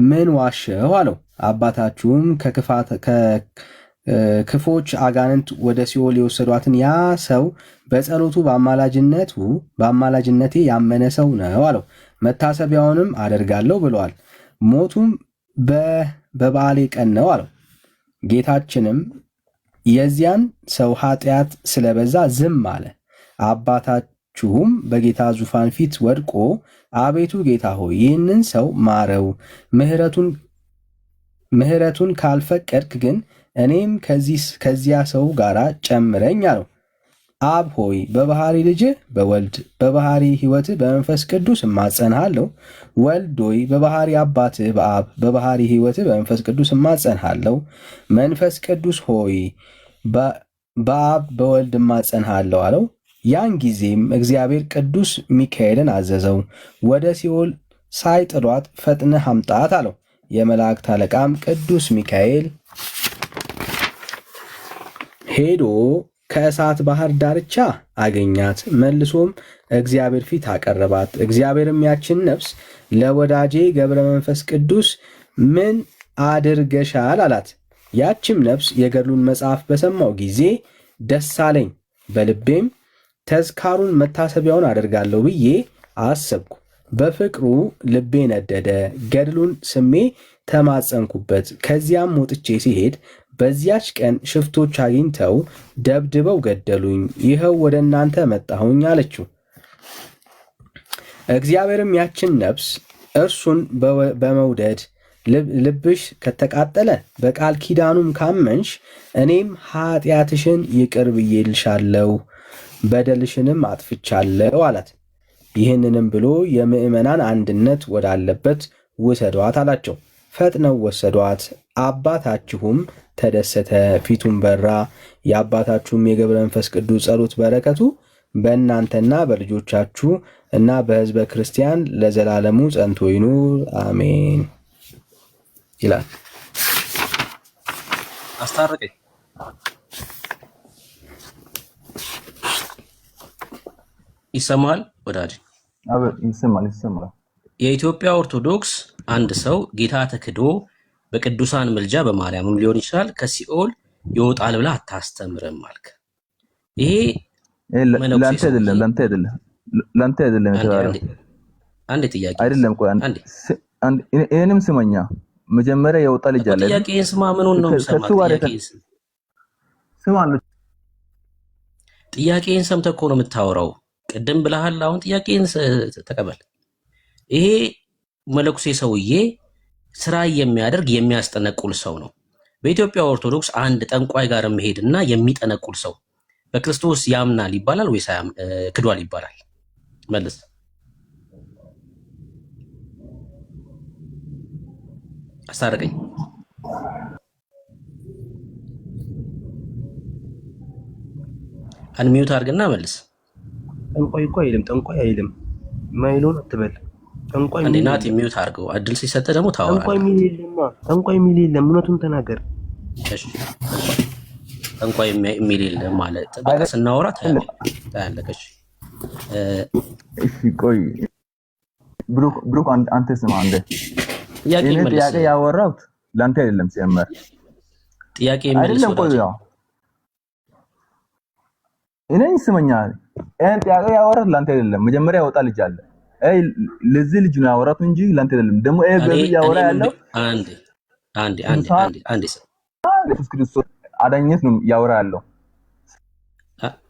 ምን ዋሸው አለው። አባታችሁም ክፎች አጋንንት ወደ ሲኦል የወሰዷትን ያ ሰው በጸሎቱ በአማላጅነቴ ያመነ ሰው ነው አለው። መታሰቢያውንም አደርጋለሁ ብለዋል። ሞቱም በበዓሌ ቀን ነው አለው። ጌታችንም የዚያን ሰው ኃጢአት ስለበዛ ዝም አለ። አባታችሁም በጌታ ዙፋን ፊት ወድቆ አቤቱ ጌታ ሆይ ይህንን ሰው ማረው፣ ምሕረቱን ካልፈቀድክ ግን እኔም ከዚያ ሰው ጋር ጨምረኝ አለው። አብ ሆይ በባህሪ ልጅ በወልድ በባህሪ ሕይወት በመንፈስ ቅዱስ እማጸንሃለሁ። ወልድ ሆይ በባህሪ አባት በአብ በባህሪ ሕይወት በመንፈስ ቅዱስ እማጸንሃለሁ። መንፈስ ቅዱስ ሆይ በአብ በወልድ እማጸንሃለሁ አለው። ያን ጊዜም እግዚአብሔር ቅዱስ ሚካኤልን አዘዘው፣ ወደ ሲኦል ሳይጥሏት ፈጥነህ አምጣት አለው። የመላእክት አለቃም ቅዱስ ሚካኤል ሄዶ ከእሳት ባህር ዳርቻ አገኛት። መልሶም እግዚአብሔር ፊት አቀረባት። እግዚአብሔርም ያችን ነፍስ ለወዳጄ ገብረ መንፈስ ቅዱስ ምን አድርገሻል አላት። ያችም ነፍስ የገድሉን መጽሐፍ በሰማው ጊዜ ደስ አለኝ፣ በልቤም ተዝካሩን መታሰቢያውን አደርጋለሁ ብዬ አሰብኩ። በፍቅሩ ልቤ ነደደ። ገድሉን ስሜ ተማጸንኩበት። ከዚያም ወጥቼ ሲሄድ በዚያች ቀን ሽፍቶች አግኝተው ደብድበው ገደሉኝ። ይኸው ወደ እናንተ መጣሁኝ አለችው። እግዚአብሔርም ያችን ነፍስ እርሱን በመውደድ ልብሽ ከተቃጠለ በቃል ኪዳኑም ካመንሽ እኔም ኃጢአትሽን ይቅር ብዬልሻለሁ፣ በደልሽንም አጥፍቻለሁ አላት። ይህንንም ብሎ የምዕመናን አንድነት ወዳለበት ውሰዷት አላቸው። ፈጥነው ወሰዷት። አባታችሁም ተደሰተ፣ ፊቱም በራ። የአባታችሁም የገብረ መንፈስ ቅዱስ ጸሎት በረከቱ በእናንተና በልጆቻችሁ እና በሕዝበ ክርስቲያን ለዘላለሙ ጸንቶ ይኑር አሜን ይላል። አስታረቀኝ። ይሰማል ወዳጅ? ይሰማል። የኢትዮጵያ ኦርቶዶክስ አንድ ሰው ጌታ ተክዶ በቅዱሳን ምልጃ በማርያምም ሊሆን ይችላል ከሲኦል ይወጣል ብላ አታስተምርም አልክ። ይሄ ለአንተ አይደለም አንድ ጥያቄ አይደለም። ቆይ ይሄንም ስመኛ መጀመሪያ የወጣ ልጅ አለ። ጥያቄን ስማ። ምኑን ነው ጥያቄን ሰምተህ እኮ ነው የምታወራው። ቅድም ብለሃል፣ አሁን ጥያቄን ተቀበል። ይሄ መለኩሴ ሰውዬ ስራ የሚያደርግ የሚያስጠነቁል ሰው ነው። በኢትዮጵያ ኦርቶዶክስ አንድ ጠንቋይ ጋር መሄድና የሚጠነቁል ሰው በክርስቶስ ያምናል ይባላል ወይስ ክዷል ይባላል? መልስ። አስታርቀኝ። አንሚዩት አድርግና መልስ። ጠንቋይ እኮ አይልም፣ ጠንቋይ አይልም። ማይሎን አትበል። ጠንቋይ እንዴ ናት የሚዩት አድርገው። እድል ሲሰጥ ደግሞ ታወራለህ። ጠንቋይ የሚል የለም፣ እውነቱን ተናገር። እሺ ጠንቋይ የሚል የለም ማለት በቃ ስናወራ ታያለህ። እሺ ቆይ ብሩክ አንተ ስማ እንደ ጥያቄ ያወራሁት ለአንተ አይደለም። ሲያመር ጥያቄ አይደለም። ቆይ ያው እኔ ይስመኛል። ጥያቄ ያወራሁት ለአንተ አይደለም። መጀመሪያ ያወጣ ልጅ አለ። ለዚህ ልጅ ነው ያወራሁት እንጂ ለአንተ አይደለም። ደግሞ በዚህ ያወራ ያለው አንዴ ኢየሱስ ክርስቶስ አዳኝነት ነው ያወራ ያለው።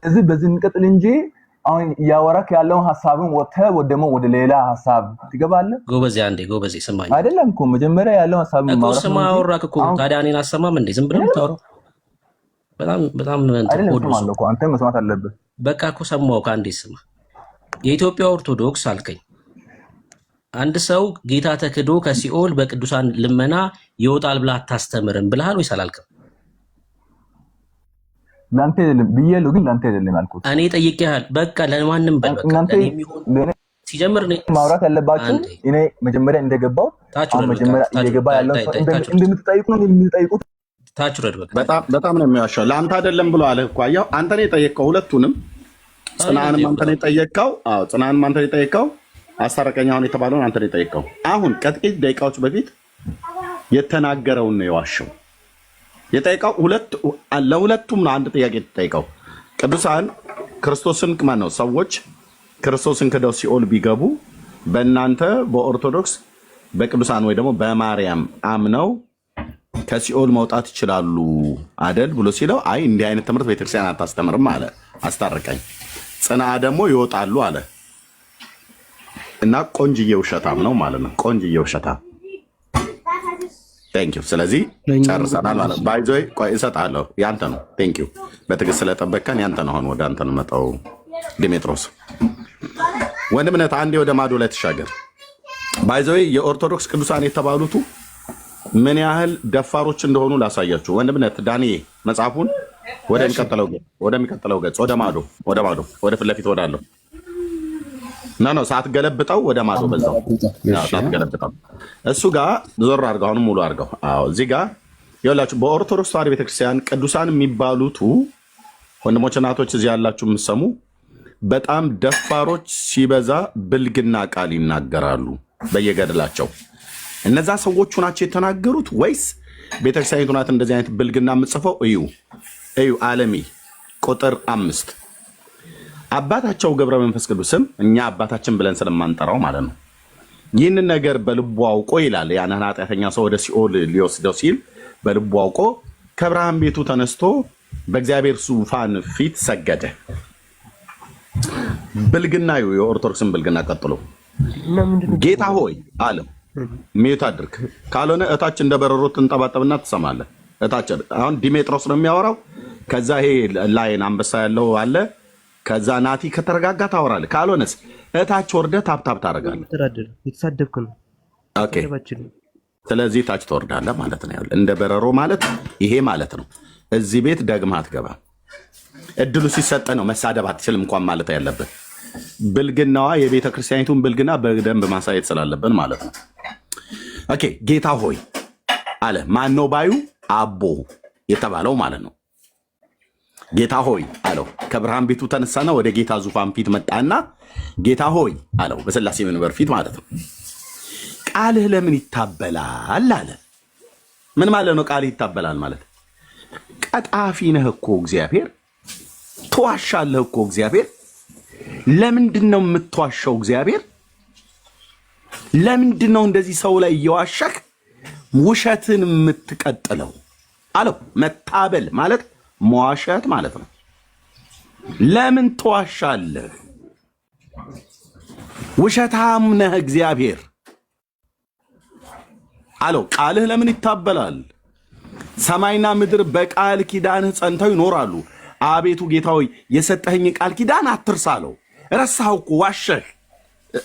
እዚህ በዚህ እንቀጥል እንጂ አሁን ያወራክ ያለውን ሐሳብን ደግሞ ወደ ሌላ ሐሳብ ትገባለህ። ጎበዜ ስማኝ። አይደለም እኮ መጀመሪያ ያለውን ሐሳብ ማውራት እኮ ስማ። አወራክ እኮ ታዲያ እኔን አሰማም እንዴ? ዝም ብለህ የምታወራው በጣም አይደለም እኮ አንተ መስማት አለብህ። በቃ እኮ ሰማሁ። ከአንዴ ስማ። የኢትዮጵያ ኦርቶዶክስ አልከኝ። አንድ ሰው ጌታ ተክዶ ከሲኦል በቅዱሳን ልመና ይወጣል ብላ አታስተምርም ብለሃል ወይስ አላልክም? ላንተ አይደለም ብዬለው፣ ግን ላንተ አይደለም ያልኩት እኔ ጠይቄሃል። በቃ ለማንም በል በቃ ሲጀምር ነው ማውራት ያለባችሁ። እኔ መጀመሪያ እንደገባው መጀመሪያ እየገባ ያለው እንደምትጠይቁ ነው የምትጠይቁት። ታችረድ በጣም ነው የሚያሻው። ለአንተ አይደለም ብሎ አለ እኮ አየው። አንተ ነው የጠየቀው ሁለቱንም። ጽናንም አንተ ነው የጠየቀው። አዎ ጽናንም አንተ ነው የጠየቀው። አስታረቀኛውን የተባለውን አንተ ነው የጠየቀው። አሁን ከጥቂት ደቂቃዎች በፊት የተናገረውን ነው የዋሸው። የጠየቀው ለሁለቱም ነው። አንድ ጥያቄ የተጠየቀው ቅዱሳን ክርስቶስን ማን ነው ሰዎች ክርስቶስን ክደው ሲኦል ቢገቡ በእናንተ በኦርቶዶክስ በቅዱሳን ወይ ደግሞ በማርያም አምነው ከሲኦል መውጣት ይችላሉ አደል ብሎ ሲለው አይ እንዲህ አይነት ትምህርት ቤተክርስቲያን አታስተምርም አለ። አስታረቀኝ። ጽና ደግሞ ይወጣሉ አለ እና ቆንጅዬ ውሸታም ነው ማለት ነው። ቆንጅዬ ውሸታም። ቴንክ ዩ። ስለዚህ ጨርሰናል ማለት ባይዞይ ቆይ እሰጥሃለሁ። ያንተ ነው። ቴንክ ዩ በትዕግስት ስለጠበቀን ያንተ ነው። አሁን ወደ አንተ ነው መጣው። ዲሜጥሮስ ወንድምነት አንዴ ወደ ማዶ ላይ ተሻገር። ባይዞይ የኦርቶዶክስ ቅዱሳን የተባሉቱ ምን ያህል ደፋሮች እንደሆኑ ላሳያችሁ። ወንድምነት ዳንኤ መጽሐፉን ወደሚቀጥለው ገጽ ወደ ማዶ ወደ ፊት ለፊት ወዳለው ነው ሳትገለብጠው ወደ ማዶ በዛው ሳትገለብጠው እሱ ጋር ዞር አድርገው አሁን ሙሉ አድርገው። አዎ እዚህ ጋር ይኸውላችሁ በኦርቶዶክስ ተዋሕዶ ቤተክርስቲያን ቅዱሳን የሚባሉቱ ወንድሞች እናቶች እዚህ ያላችሁ የምትሰሙ በጣም ደፋሮች ሲበዛ ብልግና ቃል ይናገራሉ በየገድላቸው። እነዛ ሰዎቹ ናቸው የተናገሩት ወይስ ቤተክርስቲያኒቱ ናት እንደዚህ አይነት ብልግና የምጽፈው? እዩ ዓለሚ ቁጥር 5 አባታቸው ገብረ መንፈስ ቅዱስም እኛ አባታችን ብለን ስለማንጠራው ማለት ነው ይህንን ነገር በልቡ አውቆ ይላል። ያንን ኃጢአተኛ ሰው ወደ ሲኦል ሊወስደው ሲል በልቡ አውቆ ከብርሃን ቤቱ ተነስቶ በእግዚአብሔር ዙፋን ፊት ሰገደ። ብልግና የኦርቶዶክስን ብልግና ቀጥሎ ጌታ ሆይ አለ። ሚዩት አድርግ ካልሆነ እታች እንደ በረሮ ትንጠባጠብና ትሰማለህ። እታች አሁን ዲሜጥሮስ ነው የሚያወራው። ከዛ ይሄ ላይን አንበሳ ያለው አለ። ከዛ ናቲ ከተረጋጋ ታወራለህ። ካልሆነስ እታች ወርደህ ታፕታፕ ታደርጋለህ። የተሳደብክ ነው። ኦኬ ስለዚህ ታች ትወርዳለህ ማለት ነው። እንደ በረሮ ማለት ይሄ ማለት ነው። እዚህ ቤት ደግመህ አትገባም። እድሉ ሲሰጥ ነው መሳደብ አትችልም እንኳን ማለት ያለብን። ብልግናዋ የቤተ ክርስቲያኒቱን ብልግና በደንብ ማሳየት ስላለብን ማለት ነው። ኦኬ ጌታ ሆይ አለ። ማን ነው ባዩ? አቦ የተባለው ማለት ነው። ጌታ ሆይ አለው። ከብርሃን ቤቱ ተነሳና ወደ ጌታ ዙፋን ፊት መጣና ጌታ ሆይ አለው። በስላሴ መንበር ፊት ማለት ነው። ቃልህ ለምን ይታበላል አለ። ምን ማለት ነው? ቃልህ ይታበላል ማለት ቀጣፊ ነህ እኮ እግዚአብሔር፣ ትዋሻለህ እኮ እግዚአብሔር። ለምንድን ነው የምትዋሸው እግዚአብሔር? ለምንድን ነው እንደዚህ ሰው ላይ እየዋሸህ ውሸትን የምትቀጥለው አለው። መታበል ማለት መዋሸት ማለት ነው። ለምን ትዋሻለህ? ውሸታም ነህ እግዚአብሔር አለው። ቃልህ ለምን ይታበላል? ሰማይና ምድር በቃል ኪዳንህ ጸንተው ይኖራሉ። አቤቱ ጌታ ሆይ የሰጠኸኝ ቃል ኪዳን አትርሳ አለው። ረሳኸው እኮ ዋሸህ፣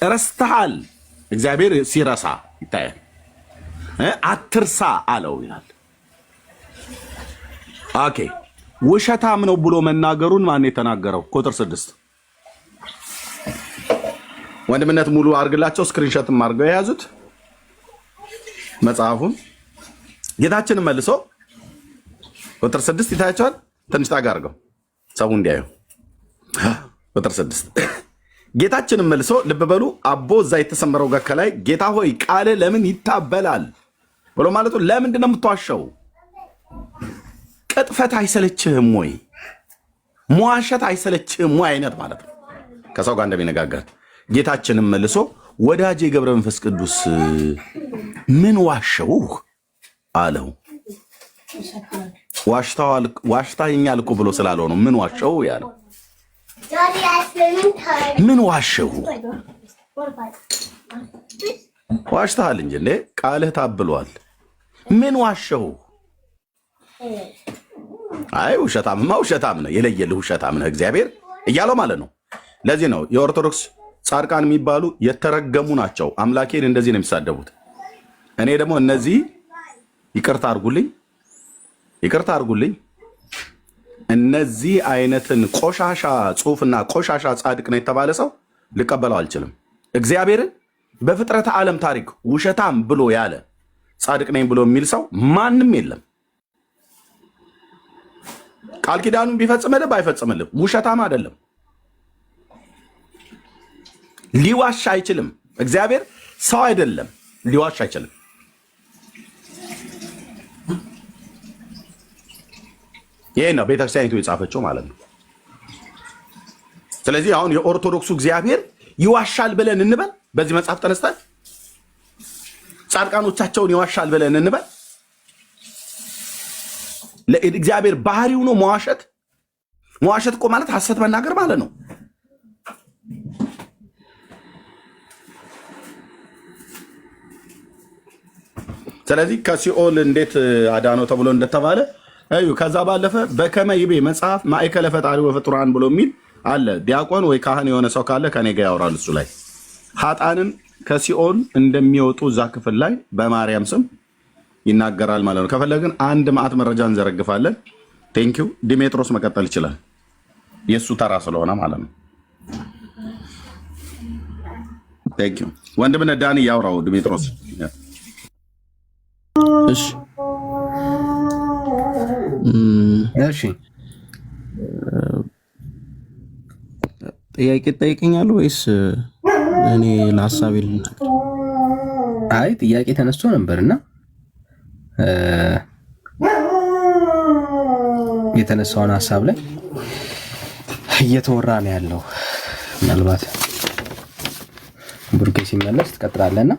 ረስተሃል። እግዚአብሔር ሲረሳ ይታያል። አትርሳ አለው ይላል። ኦኬ ውሸታም ነው ብሎ መናገሩን ማን የተናገረው? ቁጥር 6 ወንድምነት ሙሉ አርግላቸው፣ ስክሪንሾትም አድርገው የያዙት መጽሐፉን። ጌታችንን መልሶ ቁጥር 6 ይታያቸዋል። ትንሽ ታጋ አድርገው ሰው እንዲያዩ። ቁጥር 6 ጌታችንን መልሶ ልብ በሉ አቦ እዛ የተሰመረው ጋር ከላይ ጌታ ሆይ ቃል ለምን ይታበላል ብሎ ማለቱ ለምንድን ነው የምትዋሸው? ቅጥፈት አይሰለችህም ወይ? መዋሸት አይሰለችህም ወይ? አይነት ማለት ነው። ከሰው ጋር እንደሚነጋገር ጌታችንን መልሶ ወዳጄ ገብረ መንፈስ ቅዱስ ምን ዋሸው አለው። ዋሽታኛል እኮ ብሎ ስላለው ነው ምን ዋሸው ያለው። ምን ዋሸው? ዋሽተሃል እንጂ እንዴ ቃልህ ታብሏል። ምን ዋሸው? አይ ውሸታምማ ውሸታም ነህ፣ የለየልህ ውሸታም ነህ እግዚአብሔር እያለው ማለት ነው። ለዚህ ነው የኦርቶዶክስ ጻድቃን የሚባሉ የተረገሙ ናቸው። አምላኬን እንደዚህ ነው የሚሳደቡት። እኔ ደግሞ እነዚህ ይቅርታ አድርጉልኝ እነዚህ አይነትን ቆሻሻ ጽሑፍና ቆሻሻ ጻድቅ ነው የተባለ ሰው ልቀበለው አልችልም። እግዚአብሔርን በፍጥረተ ዓለም ታሪክ ውሸታም ብሎ ያለ ጻድቅ ነኝ ብሎ የሚል ሰው ማንም የለም። ቃል ኪዳኑን ቢፈጽምልህ ባይፈጽምልህ ውሸታም አይደለም። ሊዋሽ አይችልም። እግዚአብሔር ሰው አይደለም፣ ሊዋሽ አይችልም። ይሄ ነው ቤተክርስቲያኒቱ የጻፈችው ማለት ነው። ስለዚህ አሁን የኦርቶዶክሱ እግዚአብሔር ይዋሻል ብለን እንበል? በዚህ መጽሐፍ ተነስተን ጻድቃኖቻቸውን ይዋሻል ብለን እንበል? ለእግዚአብሔር ባህሪው ነው መዋሸት። መዋሸት እኮ ማለት ሐሰት መናገር ማለት ነው። ስለዚህ ከሲኦል እንዴት አዳነው ተብሎ እንደተባለ እዩ። ከዛ ባለፈ በከመ ይቤ መጽሐፍ ማእከለ ፈጣሪ ወፍጡራን ብሎ የሚል አለ። ዲያቆን ወይ ካህን የሆነ ሰው ካለ ከኔ ጋር ያወራል። እሱ ላይ ሀጣንን ከሲኦል እንደሚወጡ እዛ ክፍል ላይ በማርያም ስም ይናገራል ማለት ነው። ከፈለግን አንድ ማዕት መረጃ እንዘረግፋለን። ቴንኪው። ዲሜጥሮስ መቀጠል ይችላል። የእሱ ተራ ስለሆነ ማለት ነው። ቴንኪው ወንድምነት ዳኒ ያውራው። ዲሜጥሮስ እሺ እሺ ጥያቄ ትጠይቀኛለህ ወይስ እኔ ለሀሳቤ ልናገር? አይ ጥያቄ ተነስቶ ነበርና የተነሳውን ሀሳብ ላይ እየተወራ ነው ያለው። ምናልባት ብሩኬ ሲመለስ ትቀጥላለና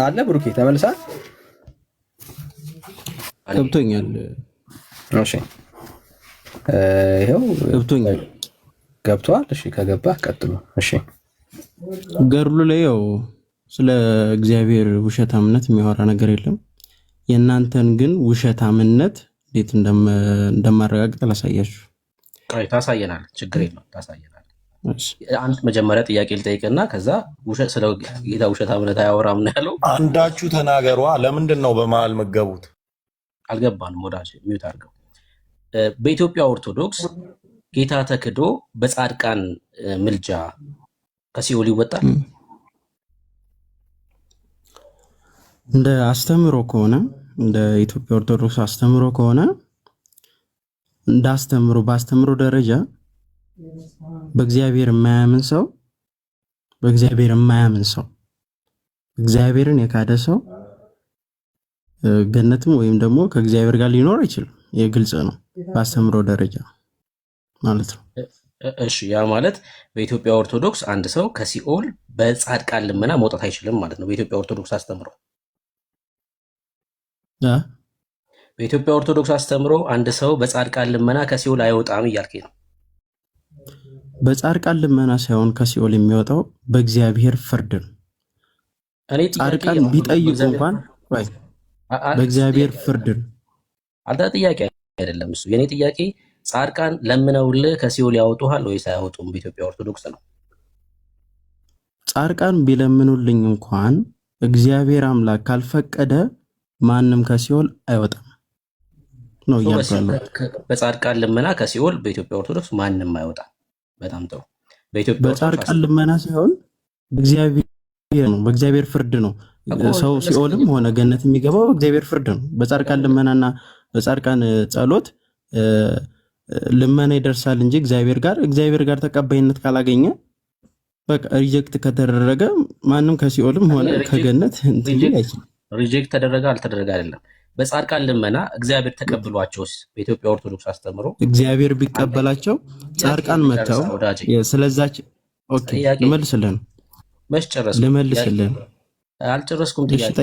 አለ። ብሩኬ ተመልሳል? ገብቶኛል። እሺ ይሄው ገብቶኛል። ገብቷል። እሺ ከገባህ ቀጥሉ። እሺ ገድሉ ላይ ያው ስለ እግዚአብሔር ውሸታምነት የሚያወራ ነገር የለም። የእናንተን ግን ውሸታምነት እንዴት እንደማረጋግጥ ላሳያችሁ። ቆይ ታሳየናል። ችግር የለም ታሳየናል። አንድ መጀመሪያ ጥያቄ ልጠይቅና ከዛ ስለ ጌታ ውሸታምነት አያወራም ነው ያለው። አንዳችሁ ተናገሯ። ለምንድን ነው በመሃል መገቡት? አልገባንም። ወዳጅ ሚውት አድርገው። በኢትዮጵያ ኦርቶዶክስ ጌታ ተክዶ በጻድቃን ምልጃ ከሲኦል ይወጣል? እንደ አስተምሮ ከሆነ እንደ ኢትዮጵያ ኦርቶዶክስ አስተምሮ ከሆነ በአስተምሮ ደረጃ በእግዚአብሔር የማያምን ሰው እግዚአብሔርን የካደ ሰው ገነትም ወይም ደግሞ ከእግዚአብሔር ጋር ሊኖር አይችልም። የግልጽ ነው በአስተምሮ ደረጃ ማለት ነው። እሺ ያ ማለት በኢትዮጵያ ኦርቶዶክስ አንድ ሰው ከሲኦል በጻድቃን ልመና መውጣት አይችልም ማለት ነው። በኢትዮጵያ ኦርቶዶክስ አስተምሮ በኢትዮጵያ ኦርቶዶክስ አስተምሮ አንድ ሰው በጻድቃን ልመና ከሲኦል አይወጣም እያልከኝ ነው? በጻድቃን ልመና ሳይሆን ከሲኦል የሚወጣው በእግዚአብሔር ፍርድ ነው። ጻድቃን ቢጠይቁ እንኳን በእግዚአብሔር ፍርድ ነው። አንተ ጥያቄ አይደለም እሱ። የኔ ጥያቄ ጻድቃን ለምነውልህ ከሲኦል ያወጡሃል ወይስ አያወጡም? በኢትዮጵያ ኦርቶዶክስ ነው። ጻድቃን ቢለምኑልኝ እንኳን እግዚአብሔር አምላክ ካልፈቀደ ማንም ከሲኦል አይወጣም ነው እያልኩ። በጻድቃን ልመና ከሲኦል በኢትዮጵያ ኦርቶዶክስ ማንም አይወጣም። በጣም ጥሩ። በጻድቃን ልመና ሳይሆን በእግዚአብሔር ፍርድ ነው። ሰው ሲኦልም ሆነ ገነት የሚገባው በእግዚአብሔር ፍርድ ነው። በጻድቃን ልመናና በጻድቃን ጸሎት ልመና ይደርሳል እንጂ እግዚአብሔር ጋር ተቀባይነት ካላገኘ በቃ ሪጀክት ከተደረገ ማንም ከሲኦልም ሆነ ከገነት ሪጀክት ተደረገ አልተደረገ አይደለም። በጻድቃን ልመና እግዚአብሔር ተቀብሏቸውስ በኢትዮጵያ ኦርቶዶክስ አስተምሮ እግዚአብሔር ቢቀበላቸው ጻድቃን መተው ስለዛች ኦኬ ልመልስልህ ነው። መች ጨረስኩ? ልመልስልህ አልጨረስኩም። ጥያቄ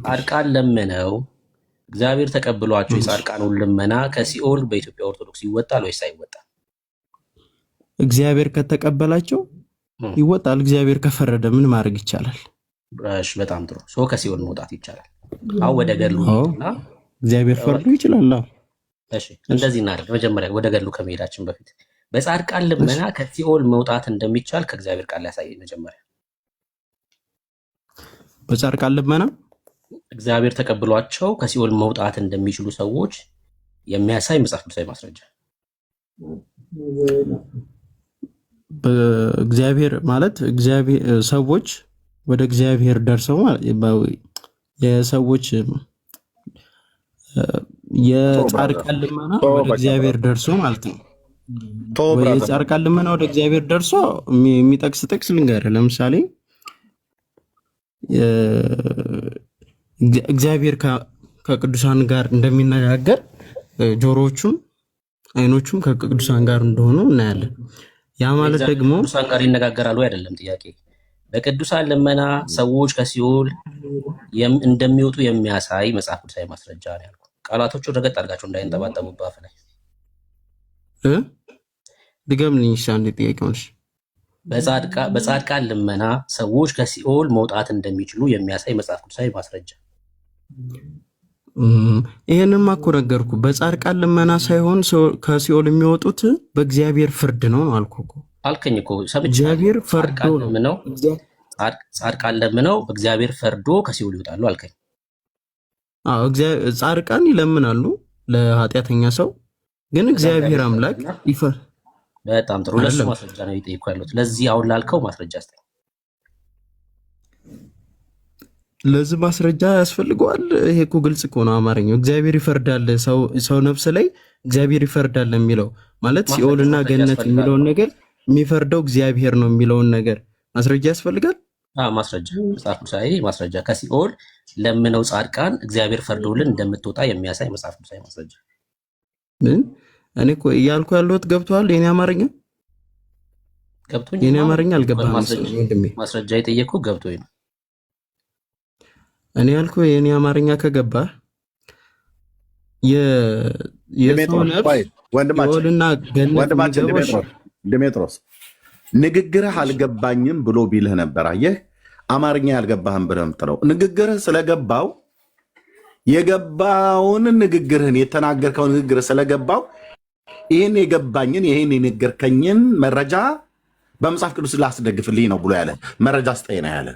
ጻድቃን ለምነው እግዚአብሔር ተቀብሏቸው የጻድቃኑን ልመና ከሲኦል በኢትዮጵያ ኦርቶዶክስ ይወጣል ወይስ አይወጣም? እግዚአብሔር ከተቀበላቸው ይወጣል። እግዚአብሔር ከፈረደ ምን ማድረግ ይቻላል? እሺ በጣም ጥሩ። ሰው ከሲኦል መውጣት ይቻላል። አሁን ወደ ገድሉ እና እግዚአብሔር ፈርዶ ይችላል። እሺ እንደዚህ እናደርግ። መጀመሪያ ወደ ገድሉ ከመሄዳችን በፊት በጻድቃን ልመና ከሲኦል መውጣት እንደሚቻል ከእግዚአብሔር ቃል ያሳየኝ። መጀመሪያ በጻድቃን ልመና እግዚአብሔር ተቀብሏቸው ከሲኦል መውጣት እንደሚችሉ ሰዎች የሚያሳይ መጽሐፍ ቅዱሳዊ ማስረጃ። በእግዚአብሔር ማለት ሰዎች ወደ እግዚአብሔር ደርሰው የሰዎች የጻድቃን ልመና ወደ እግዚአብሔር ደርሶ ማለት ነው። የጻድቃን ልመና ወደ እግዚአብሔር ደርሶ የሚጠቅስ ጥቅስ ልንገርህ። ለምሳሌ እግዚአብሔር ከቅዱሳን ጋር እንደሚነጋገር ጆሮዎቹም አይኖቹም ከቅዱሳን ጋር እንደሆኑ እናያለን። ያ ማለት ደግሞ ቅዱሳን ጋር ይነጋገራሉ አይደለም ጥያቄ። በቅዱሳን ልመና ሰዎች ከሲኦል እንደሚወጡ የሚያሳይ መጽሐፍ ቅዱሳዊ ማስረጃ ነው ያልኩ። ቃላቶቹ ረገጥ አድርጋቸው እንዳይንጠባጠቡ ባፍ ላይ ድገምልኝ። አንድ ጥያቄ ሆነሽ በጻድቃን ልመና ሰዎች ከሲኦል መውጣት እንደሚችሉ የሚያሳይ መጽሐፍ ቅዱሳዊ ማስረጃ። ይሄንማ እኮ ነገርኩ። በጻድቃን ልመና ሳይሆን ከሲኦል የሚወጡት በእግዚአብሔር ፍርድ ነው አልኩ እኮ። አልከኝ እኮ ሰምቻለሁ። እግዚአብሔር ፈርዶ ነው። ጻድቃን ለምነው እግዚአብሔር ፈርዶ ከሲኦል ይወጣሉ አልከኝ። አዎ ጻድቃን ይለምናሉ ለኃጢአተኛ ሰው፣ ግን እግዚአብሔር አምላክ ይፈር። በጣም ጥሩ። ለሱ ማስረጃ ነው እየጠየኩ ያለሁት። ለዚህ አሁን ላልከው ማስረጃ አስተኝ። ለዚህ ማስረጃ ያስፈልገዋል? ይሄ እኮ ግልጽ እኮ ነው አማርኛው። እግዚአብሔር ይፈርዳል ሰው ነፍስ ላይ እግዚአብሔር ይፈርዳል የሚለው ማለት ሲኦልና ገነት የሚለውን ነገር የሚፈርደው እግዚአብሔር ነው የሚለውን ነገር ማስረጃ ያስፈልጋል? ማስረጃ መጽሐፍ ቅዱሳዊ ማስረጃ። ከሲኦል ለምነው ጻድቃን እግዚአብሔር ፈርዶልን እንደምትወጣ የሚያሳይ መጽሐፍ ቅዱሳዊ ማስረጃ። እኔ እኮ እያልኩ ያለሁት ገብቶሃል? የኔ አማርኛ ገብቶኝ፣ የኔ አማርኛ አልገባህም ወንድሜ። ማስረጃ የጠየኩ ገብቶኝ ነው። እኔ ያልኩ የኔ አማርኛ ከገባህ የሰው ነፍስ ሲኦልና ገነት ዲሜጥሮስ ንግግርህ አልገባኝም ብሎ ቢልህ ነበር። አየህ አማርኛ ያልገባህም ብለህ የምትለው ንግግርህ ስለገባው የገባውን ንግግርህን የተናገርከው ንግግር ስለገባው ይህን የገባኝን ይህን የነገርከኝን መረጃ በመጽሐፍ ቅዱስ ላስደግፍልኝ ነው ብሎ ያለ መረጃ ስጠኝ ነው ያለ።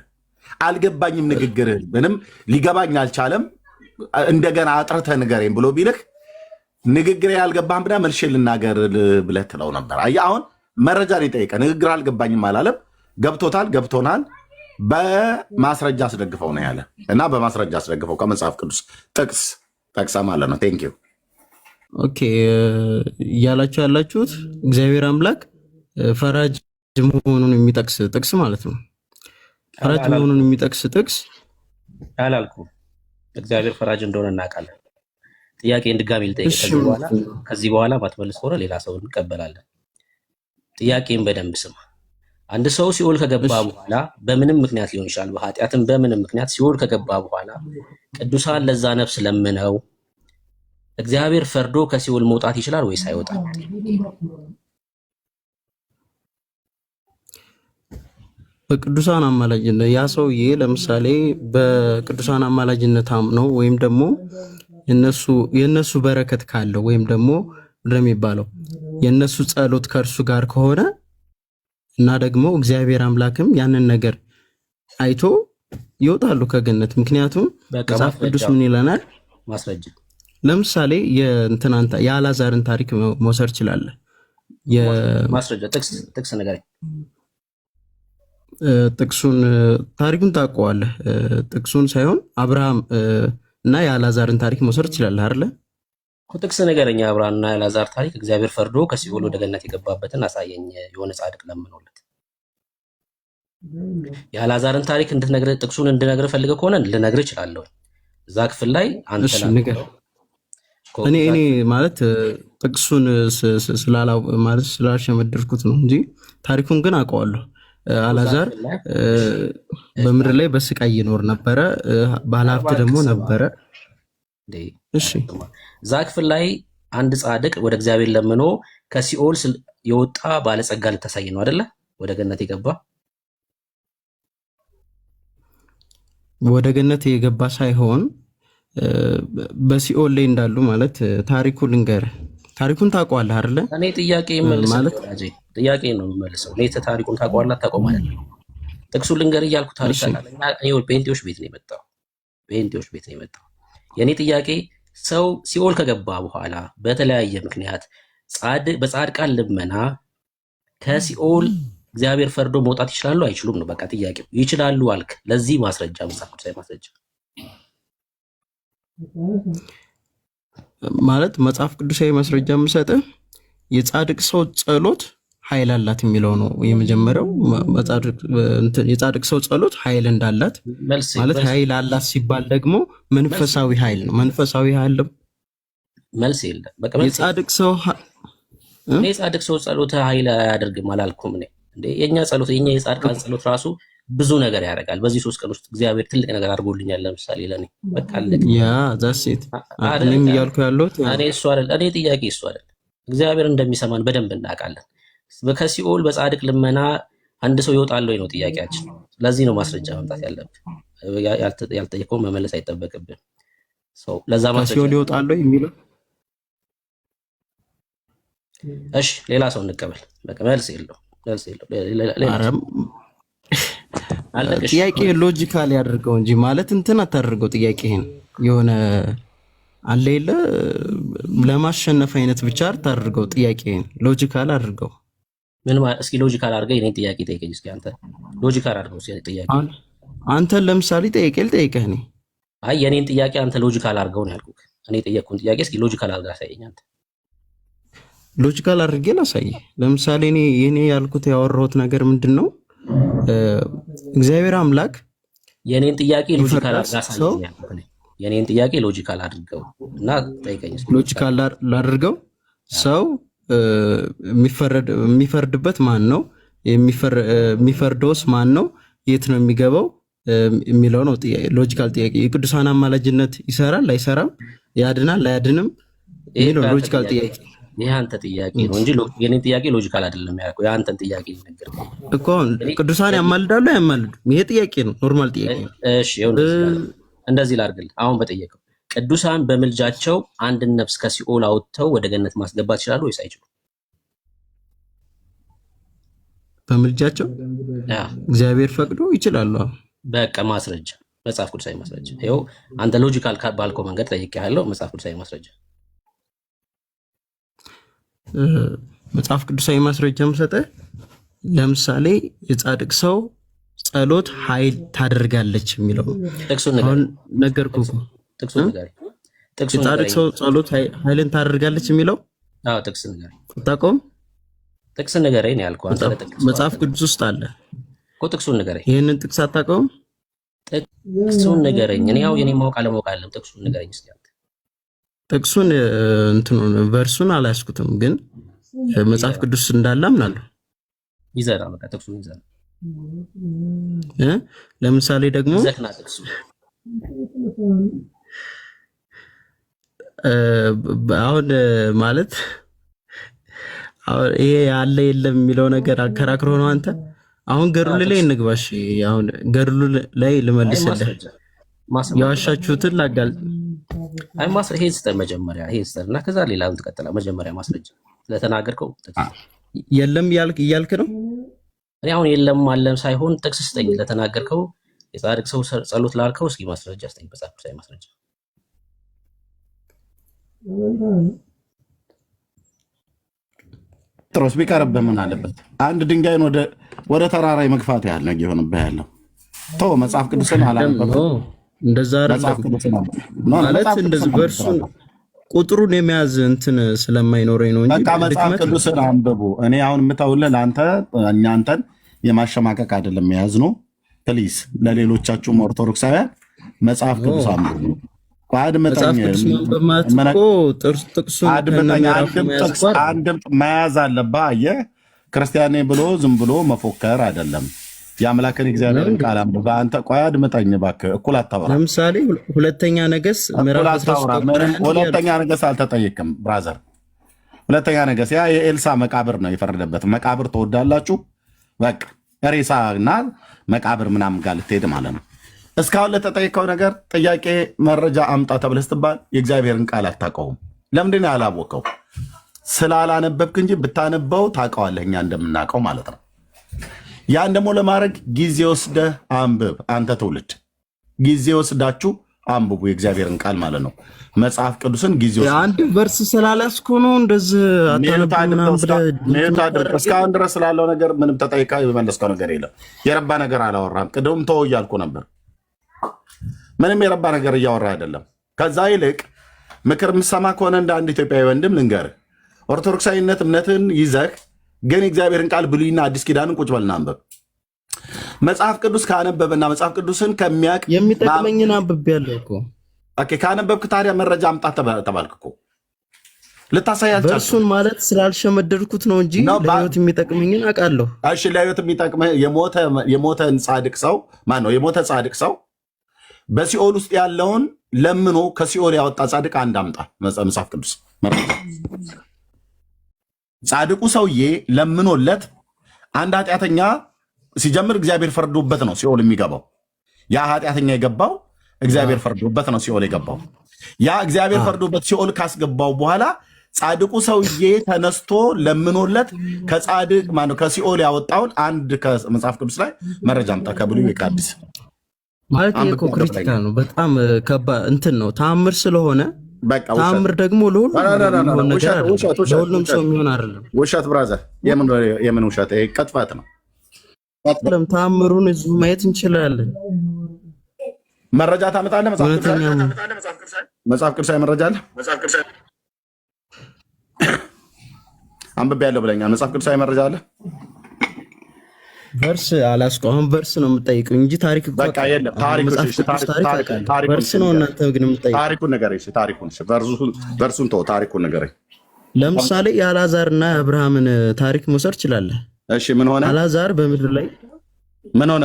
አልገባኝም ንግግርህ ምንም ሊገባኝ አልቻለም፣ እንደገና አጥርተህ ንገረኝ ብሎ ቢልህ ንግግር ያልገባህም ብለህ መልሼ ልናገር ብለህ ትለው ነበር። አየህ አሁን መረጃ ነው የጠየቀ። ንግግር አልገባኝም አላለም። ገብቶታል፣ ገብቶናል፣ በማስረጃ አስደግፈው ነው ያለ እና በማስረጃ አስደግፈው ከመጽሐፍ ቅዱስ ጥቅስ ጠቅሰ ማለት ነው። ቴንክ ዩ። ኦኬ እያላችሁ ያላችሁት እግዚአብሔር አምላክ ፈራጅ መሆኑን የሚጠቅስ ጥቅስ ማለት ነው። ፈራጅ መሆኑን የሚጠቅስ ጥቅስ አላልኩም። እግዚአብሔር ፈራጅ እንደሆነ እናውቃለን። ጥያቄን ድጋሚ ልጠይቅ። ከዚህ በኋላ ማትመልስ ሆነ ሌላ ሰው እንቀበላለን። ጥያቄን በደንብ ስማ። አንድ ሰው ሲኦል ከገባ በኋላ በምንም ምክንያት ሊሆን ይችላል፣ በኃጢአትም በምንም ምክንያት ሲኦል ከገባ በኋላ ቅዱሳን ለዛ ነፍስ ለምነው እግዚአብሔር ፈርዶ ከሲኦል መውጣት ይችላል ወይስ አይወጣም? በቅዱሳን አማላጅነት ያ ሰውዬ ለምሳሌ በቅዱሳን አማላጅነት አምነው ወይም ደግሞ የነሱ በረከት ካለው ወይም ደግሞ እንደሚባለው የነሱ ጸሎት ከእርሱ ጋር ከሆነ እና ደግሞ እግዚአብሔር አምላክም ያንን ነገር አይቶ ይወጣሉ ከገነት። ምክንያቱም መጽሐፍ ቅዱስ ምን ይለናል? ማስረጃ ለምሳሌ የአልዓዛርን ታሪክ መውሰድ ይችላል። ማስረጃ ጥቅስ ንገረኝ። ጥቅሱን ታሪኩን ታውቀዋለህ? ጥቅሱን ሳይሆን አብርሃም እና የአልዓዛርን ታሪክ መውሰድ ትችላለህ አይደለ? ጥቅስ ንገረኝ። አብርሃም እና የአልዓዛር ታሪክ እግዚአብሔር ፈርዶ ከሲኦል ወደ ገነት የገባበትን አሳየኝ። የሆነ ጻድቅ ለምኖለት የአልዓዛርን ታሪክ እንድትነግረህ ጥቅሱን እንድነግርህ ፈልገህ ከሆነ ልነግርህ እችላለሁ። እዛ ክፍል ላይ አንተ እኔ ማለት ጥቅሱን ስላልሸመደድኩት ነው እንጂ ታሪኩን ግን አውቀዋለሁ። አልዓዛር በምድር ላይ በስቃይ ይኖር ነበረ፣ ባለሀብት ደግሞ ነበረ። እሺ እዛ ክፍል ላይ አንድ ጻድቅ ወደ እግዚአብሔር ለምኖ ከሲኦል የወጣ ባለጸጋ ልታሳይ ነው አይደለ? ወደ ገነት የገባ ወደ ገነት የገባ ሳይሆን በሲኦል ላይ እንዳሉ ማለት ታሪኩ ልንገርህ። ታሪኩን ታውቀዋለህ አይደለ? እኔ ጥያቄ ማለት ጥያቄ ነው የምመልሰው። እኔ ታሪኩን ታውቀዋለህ አታውቀውም ማለት ነው። ጥቅሱን ልንገርህ እያልኩ ታሪክ ጴንጤዎች ቤት ነው የመጣው። ጴንጤዎች ቤት ነው የመጣው። የእኔ ጥያቄ ሰው ሲኦል ከገባ በኋላ በተለያየ ምክንያት በጻድቃን ልመና ከሲኦል እግዚአብሔር ፈርዶ መውጣት ይችላሉ አይችሉም ነው በቃ ጥያቄው። ይችላሉ አልክ። ለዚህ ማስረጃ መጽሐፍ ቅዱሳዊ ማስረጃ ማለት መጽሐፍ ቅዱሳዊ ማስረጃ የምሰጥህ የጻድቅ ሰው ጸሎት ኃይል አላት የሚለው ነው የመጀመሪያው። የጻድቅ ሰው ጸሎት ኃይል እንዳላት ማለት ኃይል አላት ሲባል ደግሞ መንፈሳዊ ኃይል ነው። መንፈሳዊ ኃይል መልስ የለም። በቃ የጻድቅ ሰው ጸሎት ኃይል አያደርግም አላልኩም እኔ። እንዴ የኛ የጻድቃን ጸሎት ራሱ ብዙ ነገር ያደርጋል። በዚህ 3 ቀን ውስጥ እግዚአብሔር ትልቅ ነገር አድርጎልኛል። ለምሳሌ ለኔ በቃ ዛሴት እኔም እያልኩ ያለሁት እኔ ጥያቄ እሱ አይደል። እግዚአብሔር እንደሚሰማን በደንብ እናውቃለን። ከሲኦል በጻድቅ ልመና አንድ ሰው ይወጣል ወይ ነው ጥያቄያችን። ስለዚህ ነው ማስረጃ መምጣት ያለብን። ያልጠየቀውን መመለስ አይጠበቅብን። ለዛ ማስረጃ ከሲኦል ይወጣል ወይ የሚለው እሺ፣ ሌላ ሰው እንቀበል። በቃ መልስ የለው። ጥያቄ ሎጂካል ያደርገው እንጂ ማለት እንትን አታደርገው። ጥያቄህን የሆነ አለ የለ ለማሸነፍ አይነት ብቻ አታደርገው። ጥያቄህን ሎጂካል አድርገው። ምን ማለት እስኪ ሎጂካል አድርገህ የኔን ጥያቄ ጠይቀኝ። እስኪ አንተ ሎጂካል አድርገው ጥያቄ። አንተን ለምሳሌ ጠይቀህ እኔ አይ የኔን ጥያቄ አንተ ሎጂካል አድርገው ነው ያልኩህ። እኔ ጠየቅኩን ጥያቄ እስኪ ሎጂካል አድርገህ አሳየኝ። አንተ ሎጂካል አድርጌ ላሳየህ። ለምሳሌ እኔ ያልኩት ያወራሁት ነገር ምንድን ነው? እግዚአብሔር አምላክ የኔን ጥያቄ ሎጂካል አድርገህ አሳየኝ ያልኩህ። የኔን ጥያቄ ሎጂካል አድርገው እና ጠይቀኝ። ሎጂካል ላድርገው። ሰው የሚፈርድበት ማን ነው? የሚፈርደውስ ማን ነው? የት ነው የሚገባው የሚለው ነው ሎጂካል ጥያቄ። የቅዱሳን አማላጅነት ይሰራል አይሰራም? ያድናል አያድንም? የሚለው ሎጂካል ጥያቄ። ይሄ አንተ ጥያቄ ነው እንጂ የኔን ጥያቄ ሎጂካል አይደለም ያልኩህ። የአንተን ጥያቄ ነገርኩህ እኮ። ቅዱሳን ያማልዳሉ አያማልዱም? ይሄ ጥያቄ ነው፣ ኖርማል ጥያቄ ነው። እሺ እንደዚህ ላድርግልህ። አሁን በጠየቀው ቅዱሳን በምልጃቸው አንድን ነፍስ ከሲኦል አውጥተው ወደ ገነት ማስገባት ይችላሉ ወይስ አይችሉም? በምልጃቸው እግዚአብሔር ፈቅዶ ይችላሉ። በቃ ማስረጃ፣ መጽሐፍ ቅዱሳዊ ማስረጃ። ይኸው አንተ ሎጂካል ባልከው መንገድ ጠይቄሃለሁ። መጽሐፍ ቅዱሳዊ ማስረጃ መጽሐፍ ቅዱሳዊ ማስረጃ የምሰጠህ ለምሳሌ የጻድቅ ሰው ጸሎት ኃይል ታደርጋለች የሚለው አሁን ነገርኩህ እኮ። የጻድቅ ሰው ጸሎት ኃይልን ታደርጋለች የሚለው ጥቅስ ንገረኝ። አታውቀውም? ጥቅስ ንገረኝ ነው ያልኩህ። አንተ መጽሐፍ ቅዱስ ውስጥ አለ እኮ። ጥቅሱን ንገረኝ። ይሄንን ጥቅስ አታውቀውም? ጥቅሱን ንገረኝ። እኔ ያው የኔ ማወቅ አለማወቅ አይደለም። ጥቅሱን ንገረኝ እስኪ። ጥቅሱን እንትኑን ቨርሱን አላያዝኩትም፣ ግን መጽሐፍ ቅዱስ እንዳለ አምናለሁ። ይዘራ በቃ ጥቅሱን ይዘራ። ለምሳሌ ደግሞ ዘክና ጥቅሱ አሁን ማለት ይሄ ያለ የለም የሚለው ነገር አከራክሮ ነው። አንተ አሁን ገድሉ ላይ እንግባሽ። አሁን ገድሉ ላይ ልመልስልህ። የዋሻችሁትን ላጋል አይ ማስረ ይሄን ስጠን መጀመሪያ። ይሄን ስጠን እና ከዛ ሌላውን ትቀጥላ። መጀመሪያ ማስረጃ ስለተናገርከው የለም እያልክ ነው። እኔ አሁን የለም አለም ሳይሆን ጥቅስ ስጠኝ ለተናገርከው የጻድቅ ሰው ጸሎት ላልከው እስኪ ማስረጃ ስጠኝ። መጽሐፍ ቅዱሳዊ ማስረጃ ጥሮስ ቢቀርብህ ምን አለበት? አንድ ድንጋይን ወደ ተራራ መግፋት ያህል ነው እየሆነብህ ያለው። ተው መጽሐፍ ቅዱስን አላነበብክም። እንደዛ ማለት እንደዚህ በእርሱን ቁጥሩን የሚያዝ እንትን ስለማይኖረኝ ነው እንጂ በቃ መጽሐፍ ቅዱስን አንብቡ። እኔ አሁን የምተውልህ ለአንተ እናንተን የማሸማቀቅ አይደለም የያዝ ነው። ፕሊዝ ለሌሎቻችሁም ኦርቶዶክሳውያን መጽሐፍ ቅዱስ አንብቡ። አድምጠኝ። አንድም መያዝ አለብህ። አየህ ክርስቲያን ብሎ ዝም ብሎ መፎከር አይደለም። የአምላክን እግዚአብሔርን ቃል አንብበህ አንተ ቆይ አድምጠኝ እባክህ። እኩል አታወራ። ለምሳሌ ሁለተኛ ነገሥት ሁለተኛ ነገሥት አልተጠየቅም ብራዘር። ሁለተኛ ነገሥት ያ የኤልሳ መቃብር ነው የፈረደበት መቃብር። ትወዳላችሁ በቃ ሬሳ እና መቃብር ምናምን ጋር ልትሄድ ማለት ነው። እስካሁን ለተጠየቀው ነገር ጥያቄ መረጃ አምጣ ተብለህ ስትባል የእግዚአብሔርን ቃል አታውቀውም። ለምንድን ነው ያላወቀው? ስላላነበብክ እንጂ ብታነበው ታውቀዋለህ፣ እኛ እንደምናውቀው ማለት ነው። ያን ደግሞ ለማድረግ ጊዜ ወስደህ አንብብ። አንተ ትውልድ ጊዜ ወስዳችሁ አንብቡ የእግዚአብሔርን ቃል ማለት ነው። መጽሐፍ ቅዱስን ጊዜ ወስደህ አንድ ቨርስ ስላላስኩ ነው እንደዚህ እስካሁን ድረስ ስላለው ነገር ምንም ተጠይቃ የመለስከው ነገር የለም። የረባ ነገር አላወራም። ቅድም ተው እያልኩ ነበር። ምንም የረባ ነገር እያወራ አይደለም። ከዛ ይልቅ ምክር የምሰማ ከሆነ እንደ አንድ ኢትዮጵያዊ ወንድም ልንገርህ፣ ኦርቶዶክሳዊነት እምነትን ይዘህ ግን እግዚአብሔርን ቃል ብሉይና አዲስ ኪዳንን ቁጭ በልና አንብብ። መጽሐፍ ቅዱስ ካነበበና መጽሐፍ ቅዱስን ከሚያውቅ የሚጠቅመኝን አንብቤያለሁ እኮ። ኦኬ ካነበብክ ታዲያ መረጃ አምጣ ተባልክ እኮ። ልታሳያቸው በእሱን ማለት ስላልሸመደድኩት ነው እንጂ ለህይወት የሚጠቅመኝን አውቃለሁ። እሺ ለህይወት የሚጠቅምህ የሞተን ጻድቅ ሰው ማን ነው? የሞተ ጻድቅ ሰው በሲኦል ውስጥ ያለውን ለምኖ ከሲኦል ያወጣ ጻድቅ አንድ አምጣ። መጽሐፍ ቅዱስ መረጃ ጻድቁ ሰውዬ ለምኖለት አንድ ኃጢአተኛ ሲጀምር እግዚአብሔር ፈርዶበት ነው ሲኦል የሚገባው። ያ ኃጢአተኛ የገባው እግዚአብሔር ፈርዶበት ነው ሲኦል የገባው። ያ እግዚአብሔር ፈርዶበት ሲኦል ካስገባው በኋላ ጻድቁ ሰውዬ ተነስቶ ለምኖለት ከጻድቅ ማነው ከሲኦል ያወጣውን አንድ ከመጽሐፍ ቅዱስ ላይ መረጃ አምጣ ከብሉይ ከአዲስ ማለት እኮ ክሪቲካል ነው። በጣም ከባድ እንትን ነው ተአምር ስለሆነ ተአምር ደግሞ ለሁሉም ሰው የሚሆን አይደለም። ውሸት ብራዘር፣ የምን ውሸት? ቅጥፈት ነው። ተአምሩን እዚሁ ማየት እንችላለን። መረጃ ታመጣለህ? መጽሐፍ ቅዱሳዊ መረጃ አለ? አንብቤ ያለው ብለኛል። መጽሐፍ ቅዱሳዊ መረጃ አለ? ቨርስ አላስቆም። ቨርስ ነው የምጠይቀው እንጂ ታሪክ በቃ የለም። ቨርስ ነው እናንተ ግን የምጠይቀው። ታሪኩን ንገረኝ። ቨርሱን ተው፣ ታሪኩን ንገረኝ። ለምሳሌ የአልዓዛርና የአብርሃምን ታሪክ መውሰድ ትችላለህ። እሺ ምን ሆነ? አልዓዛር በምድር ላይ ምን ሆነ?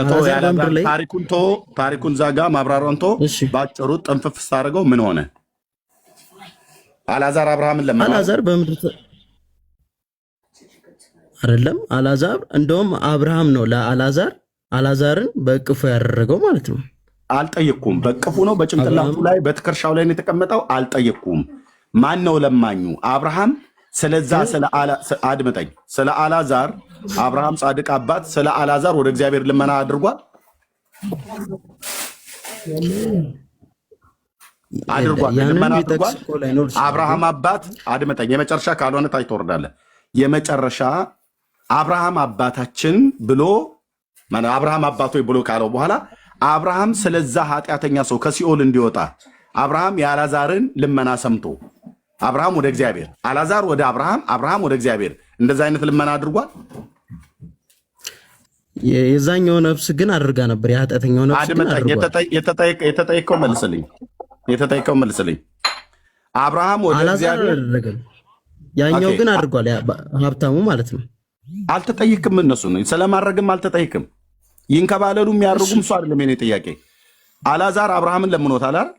ታሪኩን ዛጋ ማብራሪያውን ተው። ባጭሩ ጥንፍፍ ስታደርገው ምን ሆነ? አልዓዛር አብርሃምን ለምን? አልዓዛር በምድር አይደለም። አልዓዛር እንደውም አብርሃም ነው አልዓዛርን በእቅፉ ያደረገው ማለት ነው። አልጠየቅኩም። በእቅፉ ነው በጭንቅላቱ ላይ በትከሻው ላይ ነው የተቀመጠው። አልጠየቅኩም። ማን ነው ለማኙ? አብርሃም። ስለዛ አድምጠኝ። ስለ አልዓዛር አብርሃም ጻድቅ አባት ስለ አልዓዛር ወደ እግዚአብሔር ልመና አድርጓል ልመና አድርጓል። አብርሃም አባት አድምጠኝ። የመጨረሻ ካልሆነ ታች ትወርዳለህ። የመጨረሻ አብርሃም አባታችን ብሎ አብርሃም አባቶች ብሎ ካለው በኋላ አብርሃም ስለዛ ኃጢአተኛ ሰው ከሲኦል እንዲወጣ አብርሃም የአልዓዛርን ልመና ሰምቶ አብርሃም ወደ እግዚአብሔር፣ አልዓዛር ወደ አብርሃም ወደ እግዚአብሔር እንደዛ አይነት ልመና አድርጓል። የዛኛው ነፍስ ግን አድርጋ ነበር። የኃጢአተኛው ነፍስ ግን አድርጓል። የተጠየቀው መልስልኝ። አብርሃም ወደ እግዚአብሔር፣ ያኛው ግን አድርጓል። ሀብታሙ ማለት ነው። አልተጠይቅም። እነሱ ነው ስለማድረግም አልተጠይቅም። ይንከባለሉ የሚያደርጉም እሱ አይደለም የኔ ጥያቄ። አልዓዛር አብርሃምን ለምኖታል አይደል?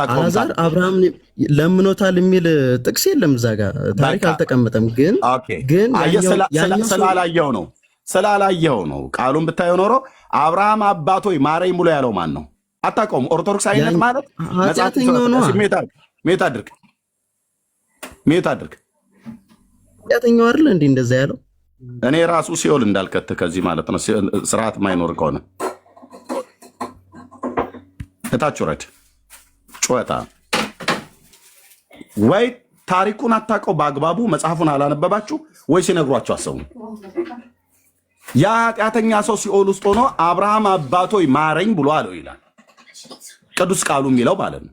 አልዓዛር አብርሃም ለምኖታል የሚል ጥቅስ የለም እዛ ጋር ታሪክ አልተቀመጠም። ግን ስላላየው ነው። ቃሉን ብታየው ኖሮ አብርሃም አባቶይ ማረኝ ብሎ ያለው ማን ነው? አታውቀውም። ኦርቶዶክስ አይነት ማለት ኃጢአተኛው ነው። ሜት አድርግ ኃጢአተኛው አይደል እንዴ እንደዛ ያለው? እኔ ራሱ ሲኦል እንዳልከት ከዚህ ማለት ነው። ስርዓት ማይኖር ከሆነ እታች ወረድ ጩኸታ ወይ ታሪኩን አታውቀው በአግባቡ መጽሐፉን አላነበባችሁ ወይ ሲነግሯችሁ አሰቡ። ያ ኃጢአተኛ ሰው ሲኦል ውስጥ ሆኖ አብርሃም አባቶይ ማረኝ ብሎ አለው ይላል ቅዱስ ቃሉ የሚለው ማለት ነው።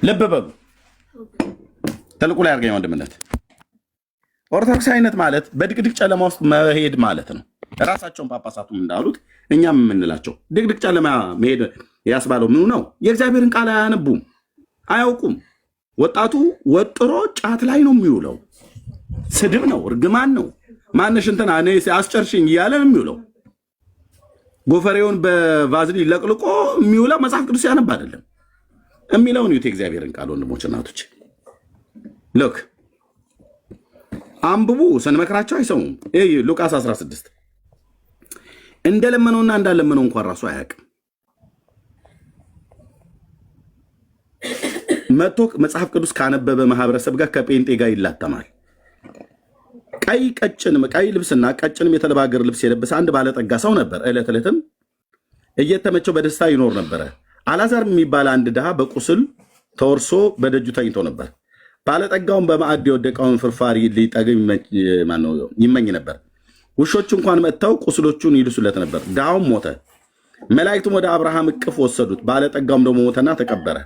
ልብ በሉ። ተልቁ ላይ አድርገኝ ወንድምነት። ኦርቶዶክስ አይነት ማለት በድቅድቅ ጨለማ ውስጥ መሄድ ማለት ነው። ራሳቸውን ጳጳሳቱም እንዳሉት እኛም የምንላቸው ድቅድቅ ጨለማ መሄድ ያስባለው ምኑ ነው? የእግዚአብሔርን ቃል አያነቡም፣ አያውቁም። ወጣቱ ወጥሮ ጫት ላይ ነው የሚውለው። ስድብ ነው፣ እርግማን ነው። ማነሽ እንትና አስጨርሽኝ እያለ ነው የሚውለው። ጎፈሬውን በቫዝሊን ለቅልቆ የሚውለው መጽሐፍ ቅዱስ ያነብ አይደለም። የሚለውን ዩት የእግዚአብሔርን ቃል ወንድሞች እናቶች ሎክ አንብቡ። ስንመክራቸው አይሰሙም። ሉቃስ 16 እንደለመነውና እንዳለመነው እንኳን ራሱ አያውቅም። መጥቶ መጽሐፍ ቅዱስ ካነበበ ማህበረሰብ ጋር ከጴንጤ ጋር ይላተማል። ቀይ ልብስና ቀጭንም የተልባ እግር ልብስ የለበሰ አንድ ባለጠጋ ሰው ነበር። ዕለት ዕለትም እየተመቸው በደስታ ይኖር ነበረ። አልዓዛር የሚባል አንድ ድሃ በቁስል ተወርሶ በደጁ ተኝቶ ነበር። ባለጠጋውን በማዕድ የወደቀውን ፍርፋሪ ሊጠግብ ይመኝ ነበር። ውሾች እንኳን መጥተው ቁስሎቹን ይልሱለት ነበር። ድሃውም ሞተ። መላእክቱም ወደ አብርሃም እቅፍ ወሰዱት። ባለጠጋውም ደግሞ ሞተና ተቀበረ።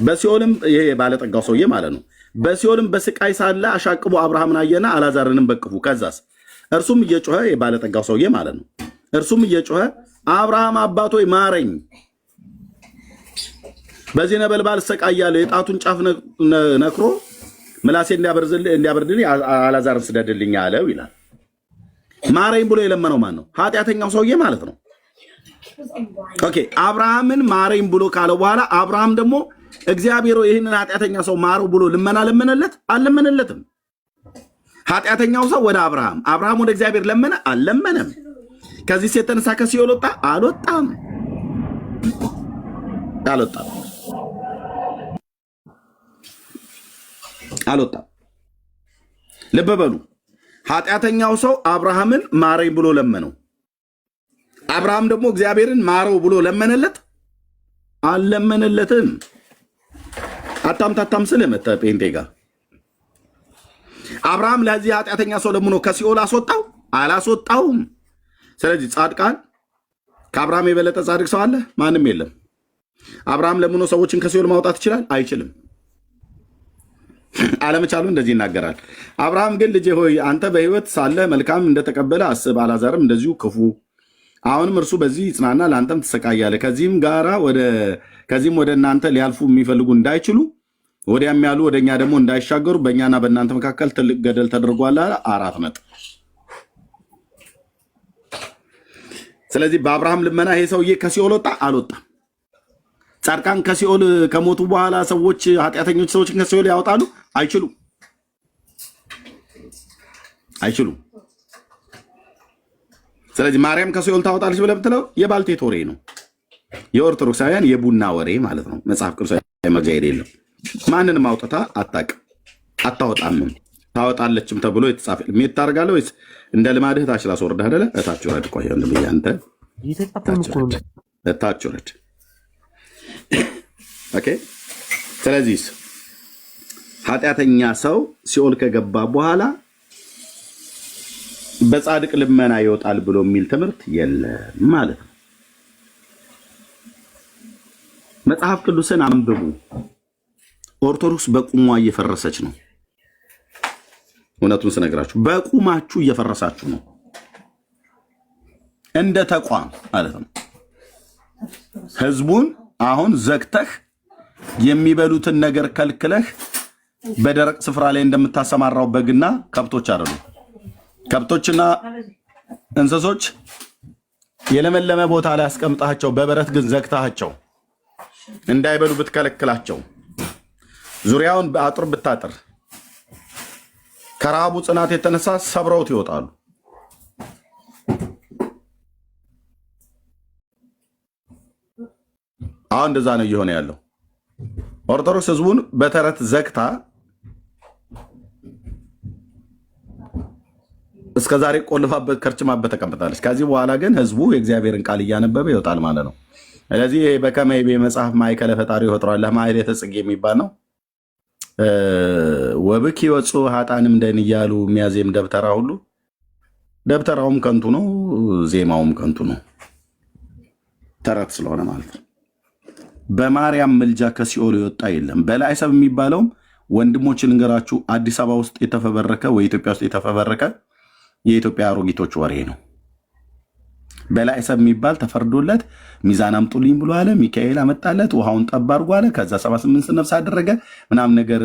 በሲኦልም ይሄ ባለጠጋው ሰውዬ ማለት ነው። በሲኦልም በስቃይ ሳለ አሻቅቦ አብርሃምን አየና አልዓዛርንም በቅፉ። ከዛስ እርሱም እየጮኸ የባለጠጋው ሰውዬ ማለት ነው። እርሱም እየጮኸ አብርሃም አባቶይ ማረኝ፣ በዚህ ነበልባል እሰቃያለሁ፣ የጣቱን ጫፍ ነክሮ ምላሴ እንዲያበርድልኝ አልዓዛርን ስደድልኝ አለው ይላል። ማረኝ ብሎ የለመነው ማን ነው? ኃጢአተኛው ሰውዬ ማለት ነው። ኦኬ አብርሃምን ማረኝ ብሎ ካለው በኋላ አብርሃም ደግሞ እግዚአብሔር ይህንን ኃጢአተኛ ሰው ማረው ብሎ ልመና ለመነለት? አልለመነለትም። ኃጢአተኛው ሰው ወደ አብርሃም፣ አብርሃም ወደ እግዚአብሔር ለመነ አልለመነም? ከዚህ የተነሳ ከሲኦል ወጣ አልወጣም? አልወጣም። ልብ በሉ። ኃጢአተኛው ሰው አብርሃምን ማረኝ ብሎ ለመነው። አብርሃም ደግሞ እግዚአብሔርን ማረው ብሎ ለመነለት አልለመነለትም? አታምታታም ስልህ መተህ ጴንጤ ጋር አብርሃም ለዚህ ኃጢአተኛ ሰው ለምኖ ከሲኦል አስወጣው አላስወጣውም? ስለዚህ ጻድቃን ከአብርሃም የበለጠ ጻድቅ ሰው አለ? ማንም የለም። አብርሃም ለምኖ ሰዎችን ከሲኦል ማውጣት ይችላል? አይችልም። አለመቻሉ እንደዚህ ይናገራል። አብርሃም ግን ልጄ ሆይ አንተ በሕይወት ሳለ መልካም እንደተቀበለ አስብ፣ አልዓዛርም እንደዚሁ ክፉ። አሁንም እርሱ በዚህ ይጽናና፣ ለአንተም ትሰቃያለህ። ከዚህም ወደ እናንተ ሊያልፉ የሚፈልጉ እንዳይችሉ ወዲያም ያሉ ወደ እኛ ደግሞ እንዳይሻገሩ በእኛና በእናንተ መካከል ትልቅ ገደል ተደርጓል። 4 ነጥብ። ስለዚህ በአብርሃም ልመና ይሄ ሰውዬ ከሲኦል ወጣ አልወጣም? ጻድቃን ከሲኦል ከሞቱ በኋላ ሰዎች ኃጢአተኞች ሰዎችን ከሲኦል ያወጣሉ? አይችሉም። ስለዚህ ማርያም ከሲኦል ታወጣለች ብለህ ብትለው የባልቴት ወሬ ነው። የኦርቶዶክሳውያን የቡና ወሬ ማለት ነው። መጽሐፍ ቅዱሳዊ መረጃ የሌለው ማንንም አውጥታ አታውቅም፣ አታወጣምም። ታወጣለችም ተብሎ የተጻፈ ሜት ታደርጋለህ ወይስ እንደ ልማድህ ታች ላስወርድህ አይደለ? እታች ወረድ። ቆይ ብዬ አንተ እታች ወረድ። ኦኬ። ስለዚህ ኃጢአተኛ ሰው ሲኦል ከገባ በኋላ በጻድቅ ልመና ይወጣል ብሎ የሚል ትምህርት የለም ማለት ነው። መጽሐፍ ቅዱስን አንብቡ። ኦርቶዶክስ በቁሟ እየፈረሰች ነው። እውነቱን ስነግራችሁ በቁማችሁ እየፈረሳችሁ ነው። እንደ ተቋም ማለት ነው። ህዝቡን አሁን ዘግተህ የሚበሉትን ነገር ከልክለህ በደረቅ ስፍራ ላይ እንደምታሰማራው በግና ከብቶች አይደሉም። ከብቶችና እንስሶች የለመለመ ቦታ ላይ አስቀምጣቸው፣ በበረት ግን ዘግታቸው እንዳይበሉ ብትከለክላቸው፣ ዙሪያውን በአጥር ብታጥር ከረሃቡ ጽናት የተነሳ ሰብረውት ይወጣሉ። አሁን እንደዛ ነው እየሆነ ያለው። ኦርቶዶክስ ህዝቡን በተረት ዘግታ እስከዛሬ ቆልፋበት ከርችማበት ተቀምጣለች። ከዚህ በኋላ ግን ህዝቡ የእግዚአብሔርን ቃል እያነበበ ይወጣል ማለት ነው። ስለዚህ በከመይቤ መጽሐፍ ማይከለ ፈጣሪ ይወጥሯል ለማይል የተጽጌ የሚባል ነው። ወብክ ይወጹ ሀጣንም ደን እያሉ የሚያዜም ደብተራ ሁሉ ደብተራውም ከንቱ ነው፣ ዜማውም ከንቱ ነው። ተረት ስለሆነ ማለት ነው። በማርያም ምልጃ ከሲኦል የወጣ የለም። በላይ ሰብ የሚባለውም ወንድሞችን እንገራችሁ አዲስ አበባ ውስጥ የተፈበረከ ወይ ኢትዮጵያ ውስጥ የተፈበረከ የኢትዮጵያ አሮጊቶች ወሬ ነው። በላይ ሰብ የሚባል ተፈርዶለት ሚዛን አምጡልኝ ብሎ አለ። ሚካኤል አመጣለት፣ ውሃውን ጠብ አድርጎ አለ። ከዛ 78 ነፍስ አደረገ ምናምን ነገር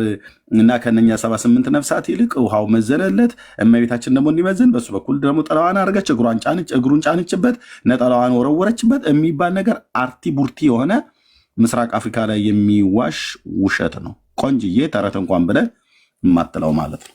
እና ከነኛ 78 ነፍሳት ይልቅ ውሃው መዘነለት። እመቤታችን ደግሞ እንዲመዝን በሱ በኩል ደግሞ ጠላዋን አረገች፣ እግሩን ጫነችበት፣ ነጠላዋን ወረወረችበት የሚባል ነገር አርቲ ቡርቲ የሆነ ምስራቅ አፍሪካ ላይ የሚዋሽ ውሸት ነው። ቆንጅዬ ተረት እንኳን ብለህ የማትለው ማለት ነው።